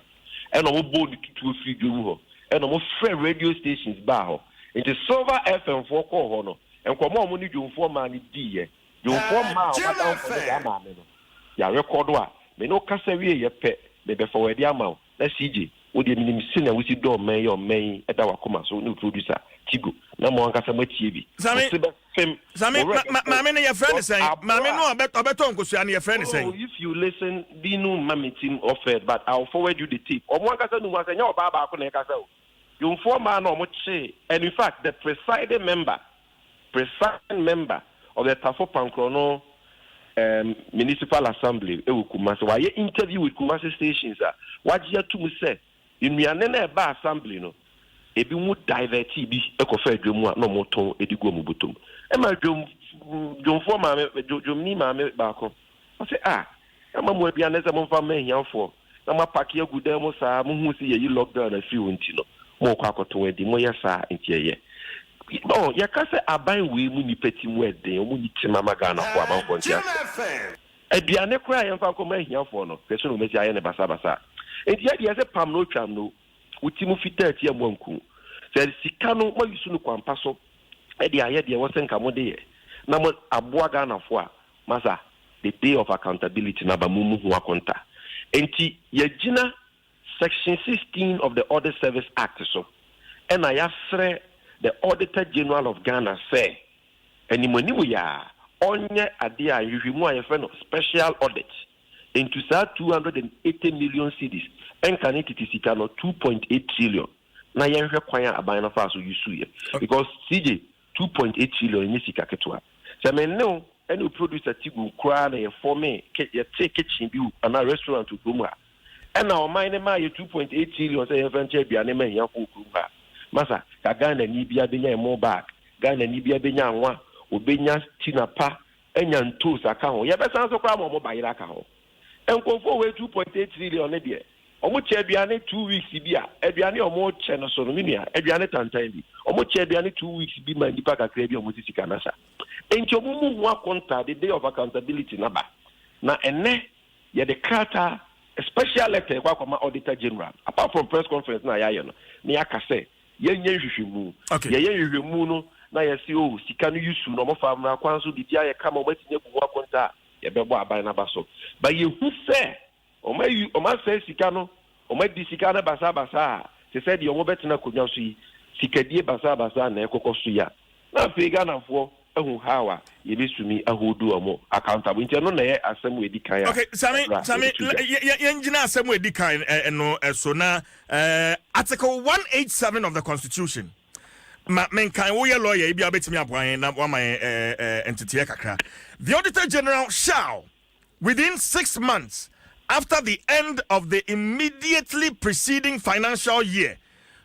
ɛna ɔmo bɔ ne tutuo firi dwom hɔ ɛna ɔmo frɛ radio stations baa hɔ nti Silver FM for kɔ hɔ no nkɔmɔ ɔmo ne dwomfoɔ maa ne diiɛ dwomfoɔ maa ɔmo de ama me no ya record a me no kasa wie yɛ pɛ me bɛfa wɔ de ama wo na CJ wo de minim sina wo si dɔ ɔman yɛ ɔman ɛda wakoma so ne producer Tigo na mo ankasa matie bi Zame maame ne yɛ friend sɛn maame no ɔbɛtɔ nkosua ne yɛ friend sɛn if you listen be no mami team offered but I'll forward you the tape ɔmo ankasa no mu asɛ nya ɔbaa baako na ɛkasa o Yomfoɔ man no ɔmo and in fact the presiding member of the Tafo Pankoro no municipal assembly ewu Kumasi why interview with Kumasi stations a wagye atum sɛ nnuane na ɛba assembly no ebi mu divert bi ɛkɔfa adwom a na ɔmo tɔn edi gu ɔmo botom ɛma dwomfoɔ maame dwomni maame baako ɔsɛ ɛma mo aduane sɛ momfa ma ahiafoɔ na ma paki agu dan mu saa mo hu sɛ yɛyi lockdown afiri wɔn ti no mo kɔ akɔtɔn adi mo yɛ saa nti ɛyɛ yɛka sɛ aban wei mu nipa ti mu ɛden ɔmo ni ti mama Ghana fo amanfo nti aduane koraa yɛmfa nkɔma ahiafoɔ no pɛsɛ no mɛsi ayɛ ne basabasa nti yɛdeɛ sɛ pam no twam no wuti mu fitaa ti amu anku sɛ sika no ma yusu no kwampa so ɛde ayɛ deɛ wɔsɛ nka mo de yɛ na mo aboa Ghana fo a masa the day of accountability na ba mu ho akonta nti yɛgyina Section 16 of the Audit Service Act so and I ask the Auditor General of Ghana say anymore ya onye adia yuhimu ayefeno special audit into 280 million cedis and can it is 2.8 trillion na yenhwe kwan aban na fa so yusu ye because CJ 2.8 trillion ni sika ketwa se men no any producer tigu kra na ye for me ye take kitchen bi na restaurant to kuma and now mine ma ye 2.8 trillion say venture aduane ma yan ko kuma masa ka Ghana ni bia benya e mo back Ghana ni bia benya anwa obenya tinapa enya ntos aka ho ye be san so kwa mo bayira aka ho enkofo we 2.8 trillion ne de omo che aduane 2 weeks bi a aduane omo che no so no minia aduane tantan bi omo che aduane 2 weeks bi ma ndipa kakra bi omo sisika na sa enti omo mu ho akonta the day of accountability na ba na enne ye de krata a special letter kwa kwa auditor general apart from press conference na ya no ni aka say ye nya hwehwemu ye hwehwemu no na ye si o sika no yusu no mo fa mra kwan so bibia ye kama mo tinye ku ho akonta ye bebo aban na ba so ba ye hu se o ma se sika no o ma di sika na basa se said yo mo betina konwa so yi sikadie basa na ekokọ so ya na fe Ghana fo ehu hawa ye besumi ahodu omo accountable nti no na ye asem we di kan ya okay sami ye ngina asem we di kan no so na article 187 of the constitution men kan wo ye lawyer bia betimi aboan na wa man entity kakra the auditor general shall within 6 months after the end of the immediately preceding financial year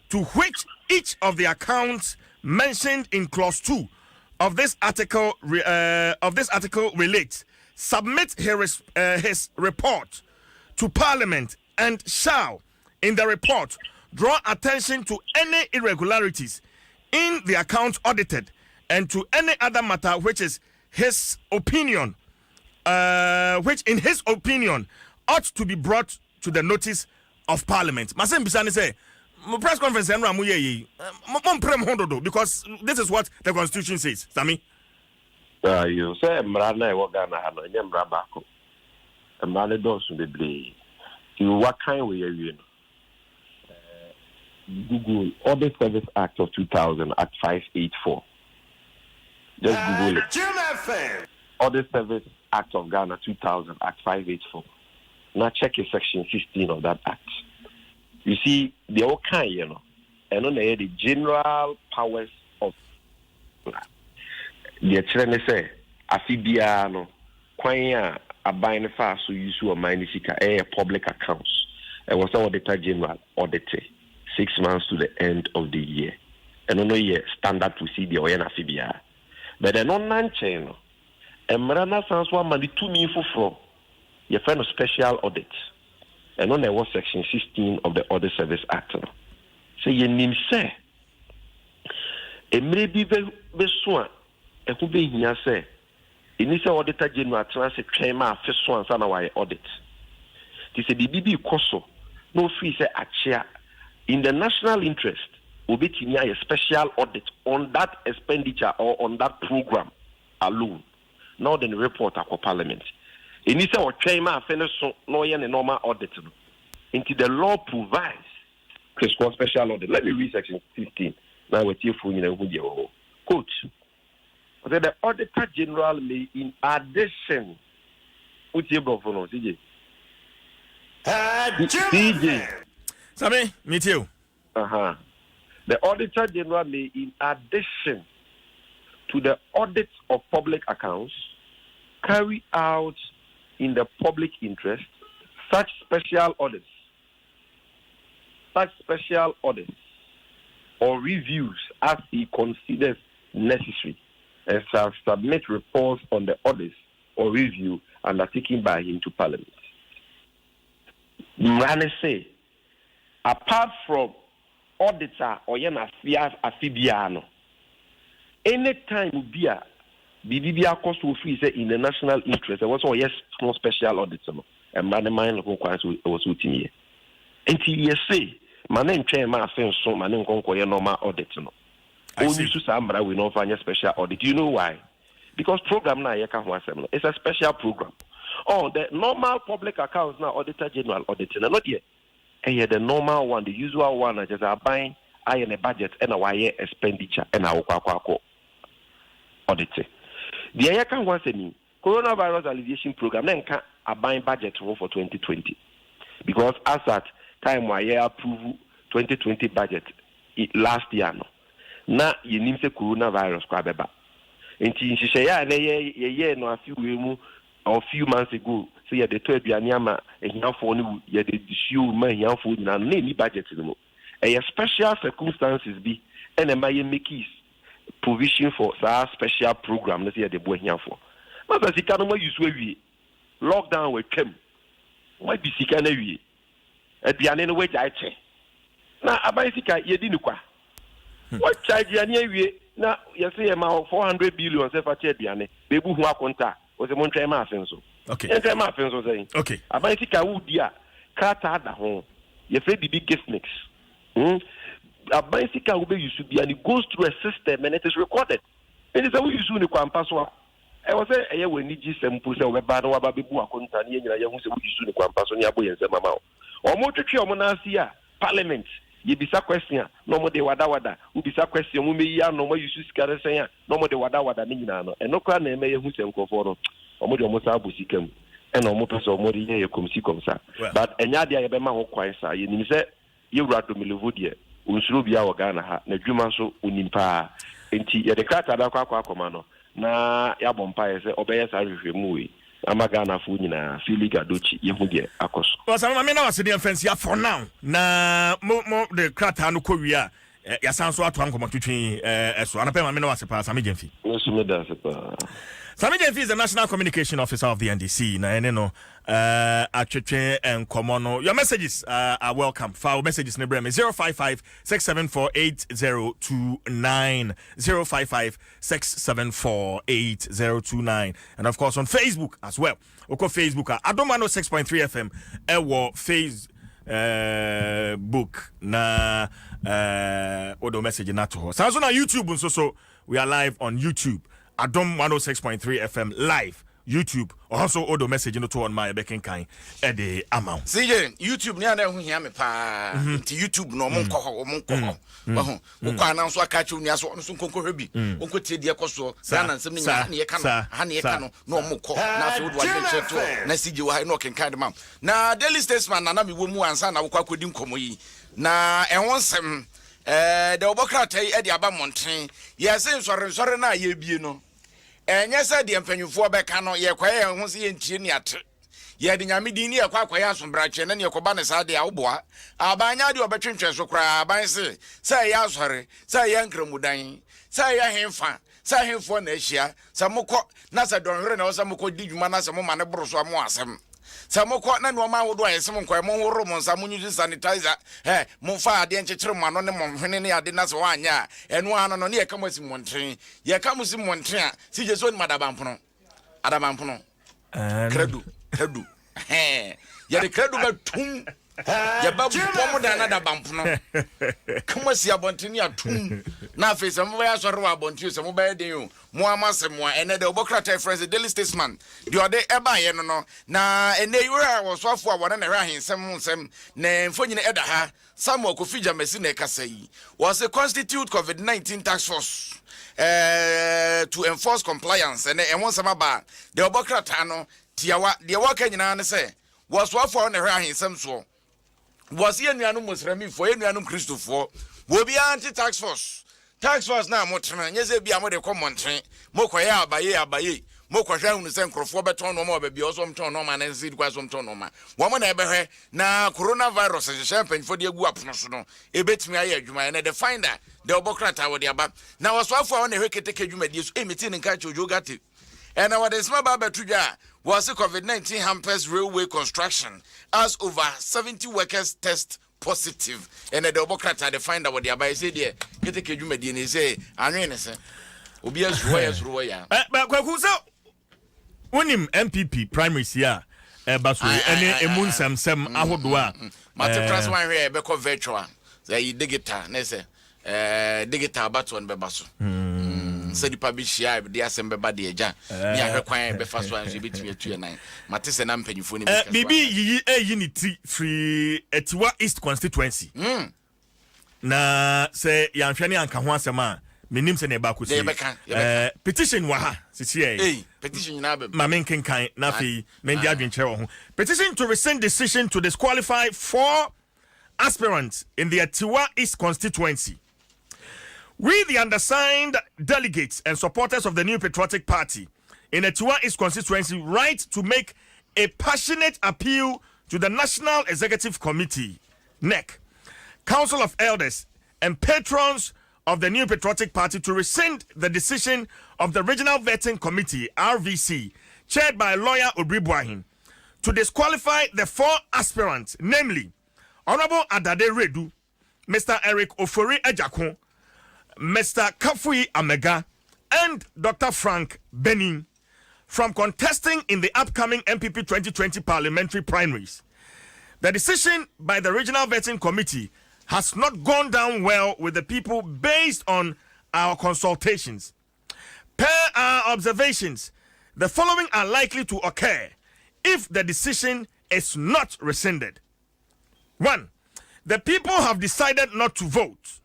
to which each of the accounts mentioned in clause 2 of this article relates submit his report to Parliament and shall in the report draw attention to any irregularities in the account audited and to any other matter which is his opinion which in his opinion ought to be brought to the notice of Parliament. Masem Bisani say press conference because this is what the constitution says. Sami? You say Mrana Wagana Hano, Yambrabako. A man does to be you what kind we are Google Audit Service Act of 2000 Act 584. Just Google it. Audit Service Act of Ghana 2000 Act 584. Now check your section 16 of that act. You see, the all kind, and on the general powers of the children say, Afibiano, Quanya, a buying fast, so you saw my public accounts. It was auditor general audited 6 months to the end of the year. And on the year, standard to see the Oyana Fibia. But then on 9 channel, and Marana Sans one money 2 million for your friend of special audit. And on there was section 16 of the Audit Service Act. So you name say, it may be very swan, and who be here say, initial auditor general transit claim our first one, son of our audit. This is the BB Koso, no fee say a chair in the national interest, will be a special audit on that expenditure or on that program alone. Now then report our Parliament. Initial or claim our finish no normal audit. Into the law provides for special audit. Let me read section 15. Now we're here for you. Coach. The Auditor General may, in addition, what's your brother? CJ. Sammy, meet you. The Auditor General may, in addition to the audit of public accounts, carry out in the public interest such special audits or reviews as he considers necessary, and shall submit reports on the audits or review undertaken by him to Parliament. Mrane say, apart from auditor or afibiano, anytime will be a BBBA cost will free in the national interest. There was yes small special audits and Mrane mind of was with me. Until you say, my name chair my friend so my name conquer normal audit. Only to Sambra we not find a special audit. You know why? Because program now it's a special program. Oh, the normal public accounts now Auditor General auditing not yet. the normal one, the usual one, just a buying a budget and a wire expenditure and our audit. The Ayakan wants any coronavirus alleviation program, then can a buying budget for 2020. Because as at time why you approve 2020 budget last year no. Na you need the coronavirus kwabeba. Enti nhihye na ye no a few months ago say ya the third bianyama ehiafo no ya the issue ma ehiafo na ni budget no. A special circumstances be and my make provision for that special program na say the boy ehiafo. But as you no use we lockdown will come. Why be sika na wie? Aduane no wagya ache. Na aban sika ye di nukwa. What charge aduane wie na ye say ma 400 billion se fa che aduane. Be bu hu akonta. O se montwe ma afen so. Okay. Entwe ma afen so say. Okay. Aban sika wo di a krata da ho. Ye fe bibi gift mix. Aban sika wo be use bi and it goes through a system and it is recorded. And it's a we use ni kwa mpaso. I was say eye we ni gi sempu se we ba no wa ba be bu akonta ni nyina ye hu se we use ni kwa mpaso ni abo ye nsema ma. Omo twetwe omo na asia parliament ye bisa question no mo de wada u bisa question mo meyi ano mo yusu sikare sen ya no mo de wada ni nyina no eno kra na eme ye hu se nkofo no omo de omo sa abusikam ena omo pese omo de ye komsi komsa but enya de ye be ma ho kwan sa ye nim se ye wurado melevo de unsuro bia wo Ghana ha na dwuma so onimpa enti ye de krata da kwa akoma no na ya bompa ye se obeye sa hwehwemu we Amagana Funina, Filiga Duchi, Yemudia, Akos. Was I mean, I was in the offense for now. Na mo the Kratano Korea, Yasanso at one between as one of them. I mean, I was a pass. Sammy Jenfi is the National Communication Officer of the NDC. Na eno Acheche and Komono. Your messages are welcome. File messages in the 055-674-8029. 055-674-8029. And of course on Facebook as well. Oko Facebook Adom 106.3 FM. Ewo Facebook na odo message na to her. So on YouTube so we are live on YouTube. Adom 106.3 FM live. YouTube also odo message no to on my backing kind at the amount. See YouTube near there who hear me pa to YouTube no mon ko announce wa catch you near so konko hebi onko tie de koso na nsem ni nya na ye ka no no mo ko na so do wa cheto na sije wa no ken kind man na Daily Statesman na me wo mu ansa na wo kwa kodi nkomo yi na ehon nsem de obokratai e de aba monten ye se nsore na ye bie no enye se de mpanyufo beka no ye kwaye ho se ye ntie ni ate ye de nyame din ni ye kwa kwaye asombrache na ne yekoba ne sa de awoboa abanya de obetwentwe so kra aban se ye asore se ye nkramudan se ye hemfa se hemfo na ahia se mokọ na se donhwere na wo se mokọ di dwuma na se mo ma ne boro so amo asem Samoko na no ma wodo ayesem nkwa mo horo mo nsa mo nyuzi sanitizer mo fa ade enchekere mo ano ne mo hwene ne ade na so wanya eno ano no ne ye kam asi montren ye kam asi montren a si jeso ni madabampono adabampono kredu ye de kredu ba tum ya babu pomo da na dabampono kam asi abonteni atum na face mo ya so rewa abonteni so mo ba de yo mo amasemo ene de obokrata friends Daily Statesman de ode eba ye no na ene yura wo so afo awona na hwa hensem na mfonyine eda ha Samuel Kofija Mesi na kasai was a constitute COVID-19 task force to enforce compliance and won some ba de obokrata no tiawa de waka nyina ne se wo so afo na hwa hensem so was ye nuanu musrami fo ye nuanu Christopher wo bi anti task force na motena nyeze bia mo de komonten mokoya abaye mokɔhwɛ hu se nkrofo beton no ma ba oso mton no ma na nsi kwa so mton no ma wo mo na ebehwe na coronavirus hye mpanfo de agu apono so no ebetimi aye adwuma na the finder the obokrata wo de aba na wasoafo a wo na hwe keteke adwuma die so emiti ne nka chojo gate and what is my baba tudwa was COVID-19 hampers railway construction as over 70 workers test positive and the obokrata the finder what the aba say there keteke adwuma die ne say anwene se obi asuro ya but kwaku so wonim MPP primaries here baso ene emu nsem ahodo a mate press one here be ko virtual say digital na say digital baton be baso Said the publisher, the assembly body, ja. Yeah, require breakfast one, she between 2 and 9. Matis and I'm paying for Bibi ye unity free Etiwa East constituency. Na say Yanfani and Kahwansama, Minim Senebaku. Petition waha, Sisi. Petition na Mamin Kinkai, Nafi, Mendia Binchero. Petition to rescind decision to disqualify 4 aspirants in the Etiwa East constituency. We, the undersigned delegates and supporters of the New Patriotic Party in Etiwa East constituency, write to make a passionate appeal to the National Executive Committee, NEC, Council of Elders, and patrons of the New Patriotic Party to rescind the decision of the Regional Vetting Committee, RVC, chaired by lawyer Obribuahin, to disqualify the 4 aspirants, namely Honorable Adade Redu, Mr. Eric Ofori Ejakon, Mr. Kafui Amega, and Dr. Frank Benin, from contesting in the upcoming MPP 2020 parliamentary primaries. The decision by the Regional Vetting Committee has not gone down well with the people based on our consultations. Per our observations, the following are likely to occur if the decision is not rescinded. 1. The people have decided not to vote.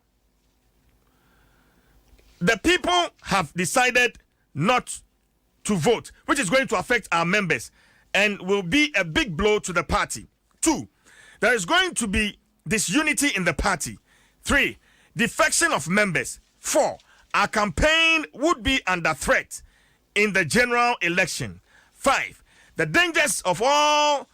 The people have decided not to vote, which is going to affect our members and will be a big blow to the party. 2. There is going to be disunity in the party. 3. Defection of members. 4. Our campaign would be under threat in the general election. 5. The dangers of all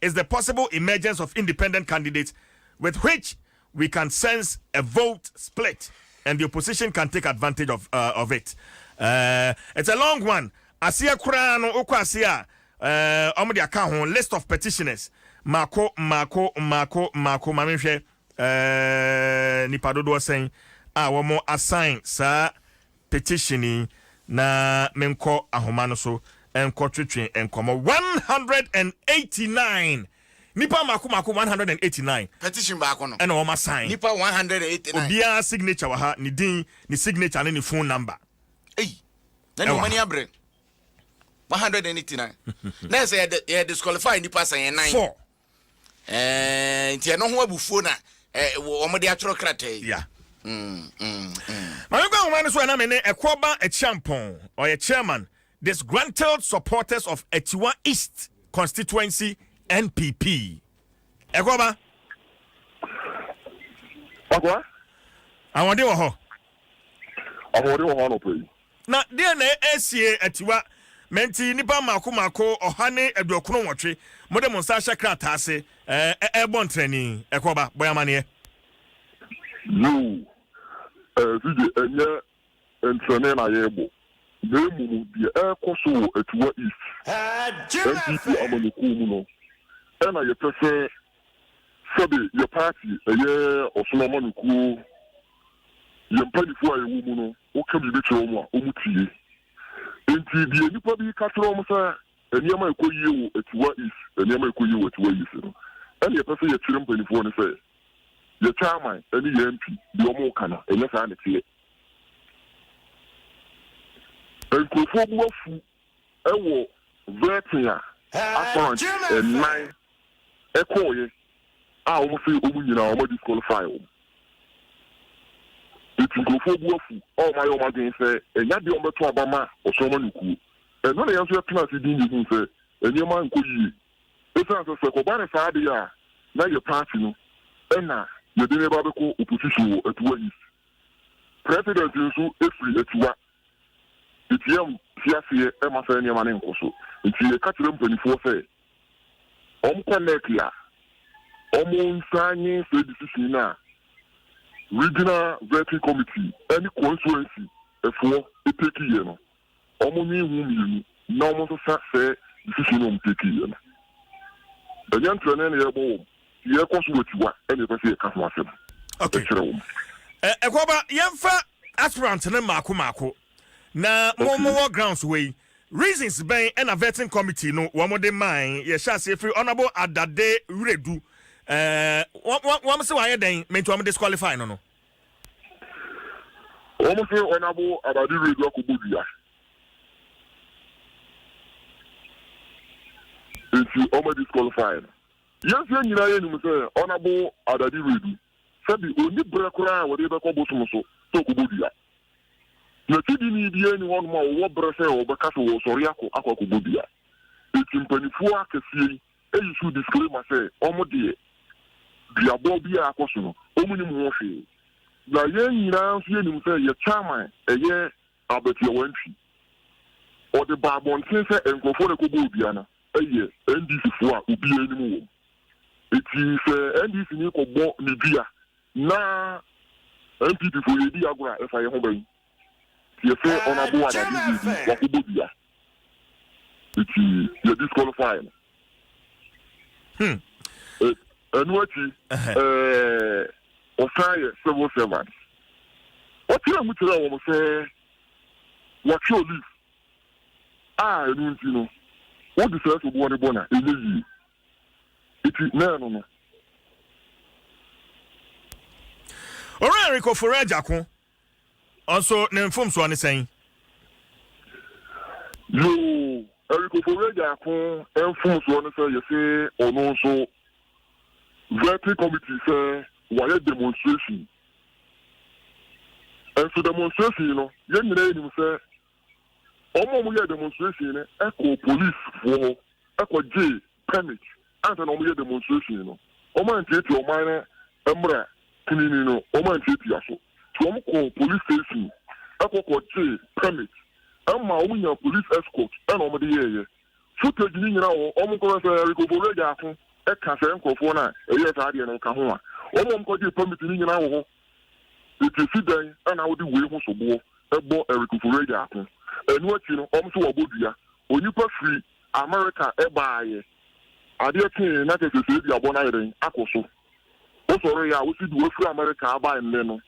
is the possible emergence of independent candidates with which we can sense a vote split and the opposition can take advantage of it. It's a long one. Asia Kurano Okwasia Omudi account list of petitioners. Mako Mameshe Nipadodo saying womo assign sa petitioning na menko ahomano so enko twetwe enkomo 189 nipa mako 189 petition back on and woma sign nipa 189 obia signature wa ha ni din ni signature and ni phone number then money abre 189 na say you disqualify nipa say 9 4 nti no ho abufuo na omo de atro krate yeah Mamego woman so na me ne Ekoba Echampon or a chairman disgruntled supporters of Etiwa East constituency NPP. Ekoba Akwa awode wo ho no pay na de na esie Etiwa menti nipa mako ohane aduokono nwotwe mode monsa shakrata ase bon training Ekoba boyamane no vije enye entrene na yebo nemu die ekoso Etiwa East NPP amaniku mu no ena ye pese sabe your party eye osomamanuku ye mpanifu ayewu mu no o ka bi betwe mu a o mutie enti die nipa bi ka tro mu sa eniyama ekoyie wo Etiwa East eniyama ekoyie wo Etiwa East no ena ye pese ye tire mpanifu ne se ye chairman eni ye MP bi o mu kana enye sa na tie enkofo bu afu ewo vetia account and 9 ekoye a o fi o mu nyina o ma disqualify o enkofo bu afu o ma yo ma gen se enya de o beto abama o so ma nuku eno na yanso ya si din yi se enya ma nkoyi esa se ko ba ne fa de ya na ye party no ena ye de ne ba be ko opposition wo Etiwa East president nso efri Etiwa Etiam siasie e ma fa ne ma ne nkoso nti ka tire mpanifo se connect ya nsanye se decision na regional vetting committee any constituency efo eteki ye no ni hu mi na so sa se decision no mteki ye no enyan trene ne ye bo ye koso Etiwa ene pese ka so asem okay Ekoba yemfa aspirant ne mako na more grounds way reasons ben and a vetting committee no one more mine ye shall say free honorable Adade Redu one say why then meant to disqualify no Almost honorable about the radio Kubudia. It's almost disqualified. Yes, you know, honorable about the radio. Said the only breakaway whatever Kobosumoso, so Kubudia. The TDN be anyone more what Brasa or Bakaso or Soriako Aqua Kubudia. It's in 24 Cassi, and you should disclaimer say, almost dear. The Abobia Acosuno, Ominium Warfare. Na yen now see him say your chairman a year about your entry. Or the Barbon say and go for the Kububiana a year, and this is what will be anymore. It is NDC Nico Nibia. Na MPP for the Diagra if I am you say on a board that Kububia. It is you're disqualified. And what is Osaya civil servants. What you want to say? What you live? I don't know. What the first of one bonnet is it is no. All right, Rico for Jacko. Also, name from Swan is saying. You, Rico for Jacko, and from Swan is saying, you say, or no, so. Vetting committee say why demonstration. And so demonstration, you know, young lady say, we demonstration, echo police for echo J permit, and an demonstration, you know. Oman take your minor, Embra, Kinino, Oman take your so. To police station, echo J permit, and my winner police escort, and over the year. Footage in now, almost Rico for Jacko. Cancer Cofona, a year Guardian and Kahua. All got you permitting in our home. If you sit there and I would do way most of war, a boy Eric for radio. And what you know, almost a Budia, when you put free America, a buy. I dare say, not as a city of Bonairing, Akoso. Also, I would see the free America by and then.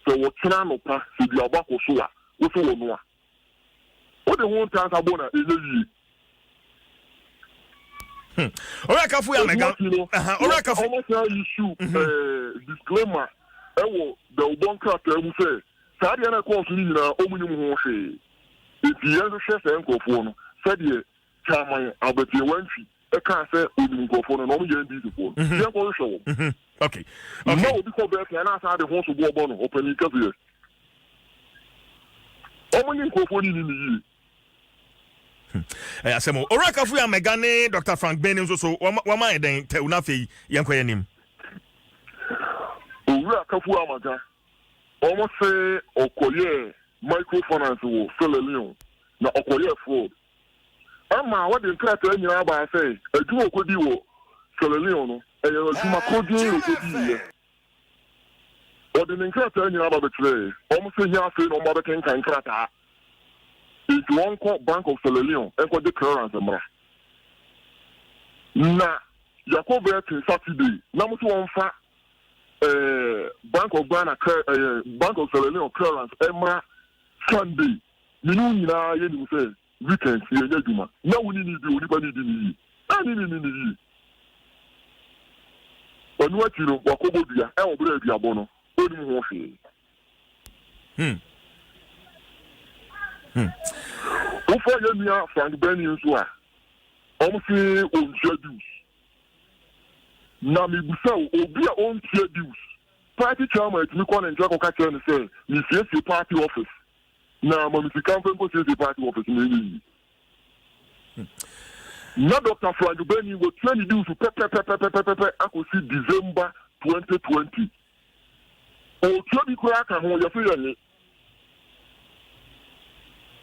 So what Chinano pass to the Abaco Sua, with one. What the one time Abona is a year. All right, Kafu, I'm all right, Kafu. Almost issue disclaimer. The Ubonka will say, Sadiana calls me now, Ominium Hoshi. If the other chef and Cofone, said ye, Chairman Albert Wenfi, a can't say Ominium Cofone and only in this Okay. No, because they are not had the horse of Bobono, open it up here. Ominium Cofone in the year. Asemo oraka fu ya megane Dr. Frank Benin so wa man den te una fe yankoye nim oraka fu amaga almost say okoye microfinance wo Sierra na okoye fraud ama what the crater nyina ba say adu okodi wo Sierra no e yo tuma kodin okodi o the crater nyina ba betre almost say nya fe no ma be kan crater. It's one Bank of Sierra Leone and got the clearance. Na Jacob Saturday, number one Bank of Ghana, Bank of Sierra Leone clearance, Emma Sunday. You know, you say weekend, you now we need you, anybody need you. But what you know, Wakobodia, I will break your bono, only one. Before you know Frank Benin, almost introduce. Now, me say, be our own introduce. Party chairman, me call and Jacob catch and say, me face the party office. Now, me see campaign go the party office. Now, Dr. Frank Benin will tell you to pepe. I could see December 2020. Oh, tell me crack and hold your feeling.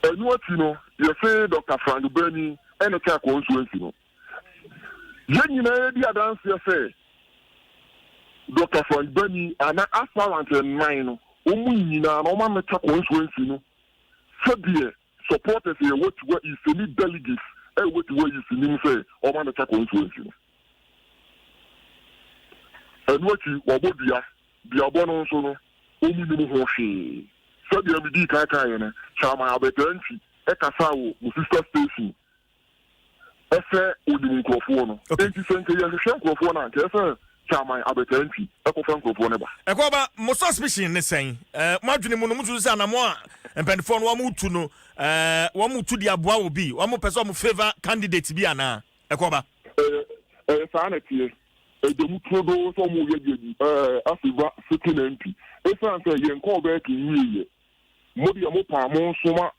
And what you know, you say Dr. Frank Benin and a car consulency. You know, the other answer say Dr. Frank Benin and aspirant and mine, Umina, no man, a consulency. So, dear supporters here, what is any delegates, and what you see, say, or man, a consulency. And what you, Wabodia, the Abono, so, Uminu Hoshi. So the MD Kakayana, Chama Abetanchi, Ekasawo, sister station. Efe Udi microphone. 20 cents a year, microphone, and chairman abetanti eko fan krofo ne ba Ekoba mo suspicion ne sen madwene mu no mu say anamo a mpendefo no wa tu no wa mu tu di aboa obi wa mu pese mo favor candidate bi ana Ekoba saa na tie edemu todo so mo yeji asiba sitting MP esan say yen ko be ki yiye mo di mo pa mo soma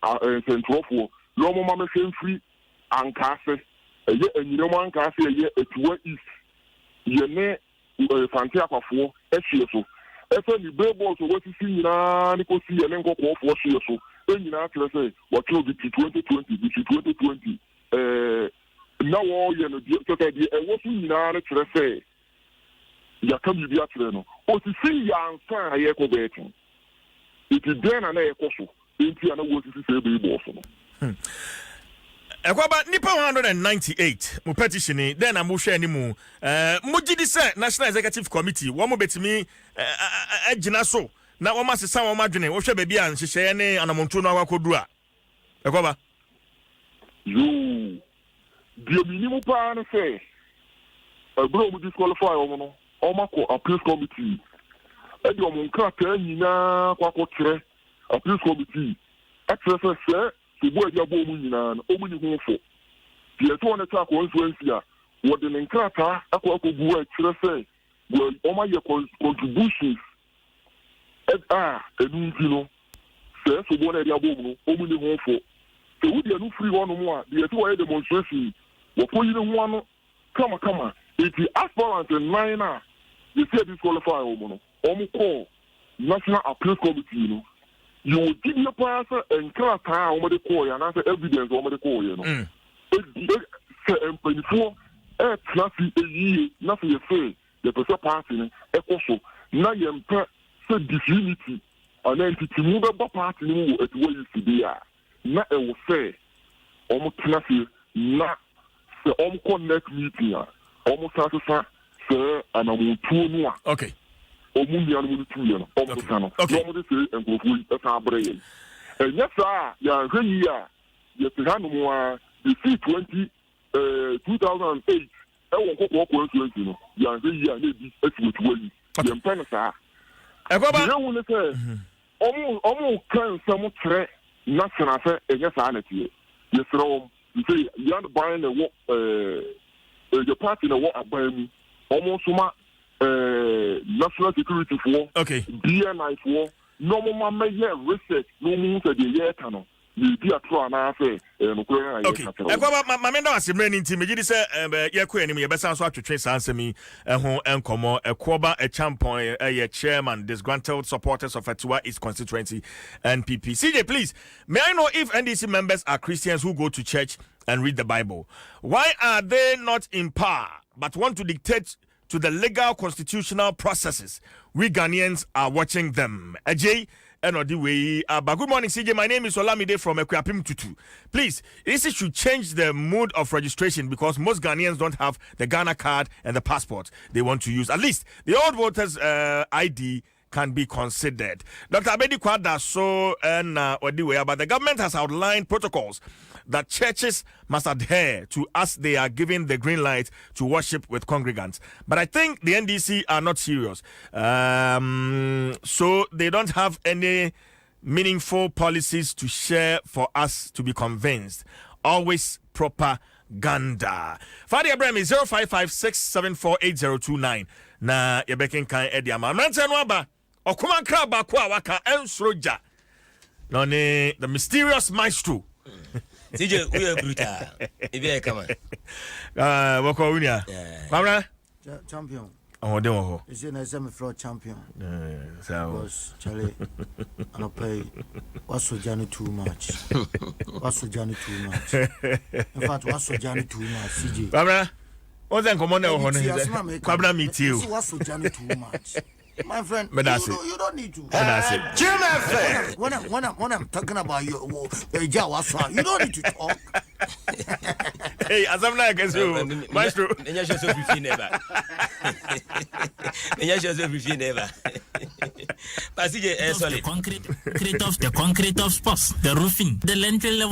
sentrofo lo mo ma me hwemfiri ankase eye enyire mo ankase eye etuwa east ye ne fanti akafo ehie so efe ni bebo so wasisi nyina ni ko si ye ne nkoko fo hie so enyina kire say what will be 2020 na wo ye no die so di ewo so nyina ne kire say ya ka bi bia kire no osisi ya ansa aye ko betin iti den na ye ko so enti ana wo osisi say be bo so no Ekwaba nipa 198 mu petition then am hwe animu mugidi say National Executive Committee wo mo betimi agina so na wo masesa wo madwene wo hwe baabi a nhyehyeye ne anamonto no akodu a Ekwaba yo die minimum pa na say bro mu disqualify wo no o mako appeals committee e di o mu nkrata nyina kwakọ kire appeals committee access say Ubu ya bo mu nyina no omu ni hunfo die to na ta ko influence ya wo de nkrata akọ gu a kire say wo o ma ye contributions enu nti no say so bo na ya bo mu no omu ni hunfo so wo de anu free one mu a die to wo demonstration wo ko yi ne ho ano kama it is aspirant in nine you say disqualify omu no omu call National Appeals Committee no you will give your pass and call ya na evidence the call you know say employee classy ye na for say the person party e koso na yempa say disunity and entity mu be party mu at where you see there na e wo say classy na say connect meeting sa say anamuntu no a okay omunya no tu ye no omusa no no mo say enkofu esa abreye yes sir ya hweyi a ye tihanu mu a the C20 2008 e won kokko constituency no ya hweyi a na bi esiwetu yi ye mpana sa Ekwaba ye hu ne say omu kan sam tre national say enye sa na tie ye sro say ya ban na wo the party na wo aban mu omu suma national security for BNI for no more research no more say the year cano you be a try na say no kura na okay Ekwaba mamenda wasimre ni nti megidi say yekọ anim ye besa so atwetwe sansemi ho enkomo Ekwaba a champion a chairman disgruntled supporters of Atuwa East constituency NPP. CJ, please, may I know if NDC members are Christians who go to church and read the Bible? Why are they not in power but want to dictate to the legal constitutional processes? We Ghanaians are watching them. Ajay Enodi way. But good morning, CJ. My name is Olamide from Ekwapim Tutu. Please, this should change the mode of registration because most Ghanaians don't have the Ghana card and the passport they want to use. At least the old voters' ID can be considered. Dr. Abedi Kwada so and Odiwe, but the government has outlined protocols that churches must adhere to as they are given the green light to worship with congregants. But I think the NDC are not serious. So they don't have any meaningful policies to share for us to be convinced. Always propaganda. Fadi Abraham is 0556748029. Na yebekin kan ediama. Mranche no aba. Okuman kra ba kwa waka ensroja. No ne the mysterious maestro. CJ, we are brutal. If you come on. Wako unia. Kwamra? Champion. Oh, de ho. Is in a semi-floor champion. So was Charlie. I don't pay. What's so Johnny too much? What's so Johnny too much? In fact, what's so Johnny too much? CJ. Kwamra? What's that common ho? Kwamra meet you. What's so Johnny too much? My friend, you don't need to. When I'm talking about you don't need to talk. Hey, as I'm like you, Maestro. The concrete of sports, the roofing, the lentil level.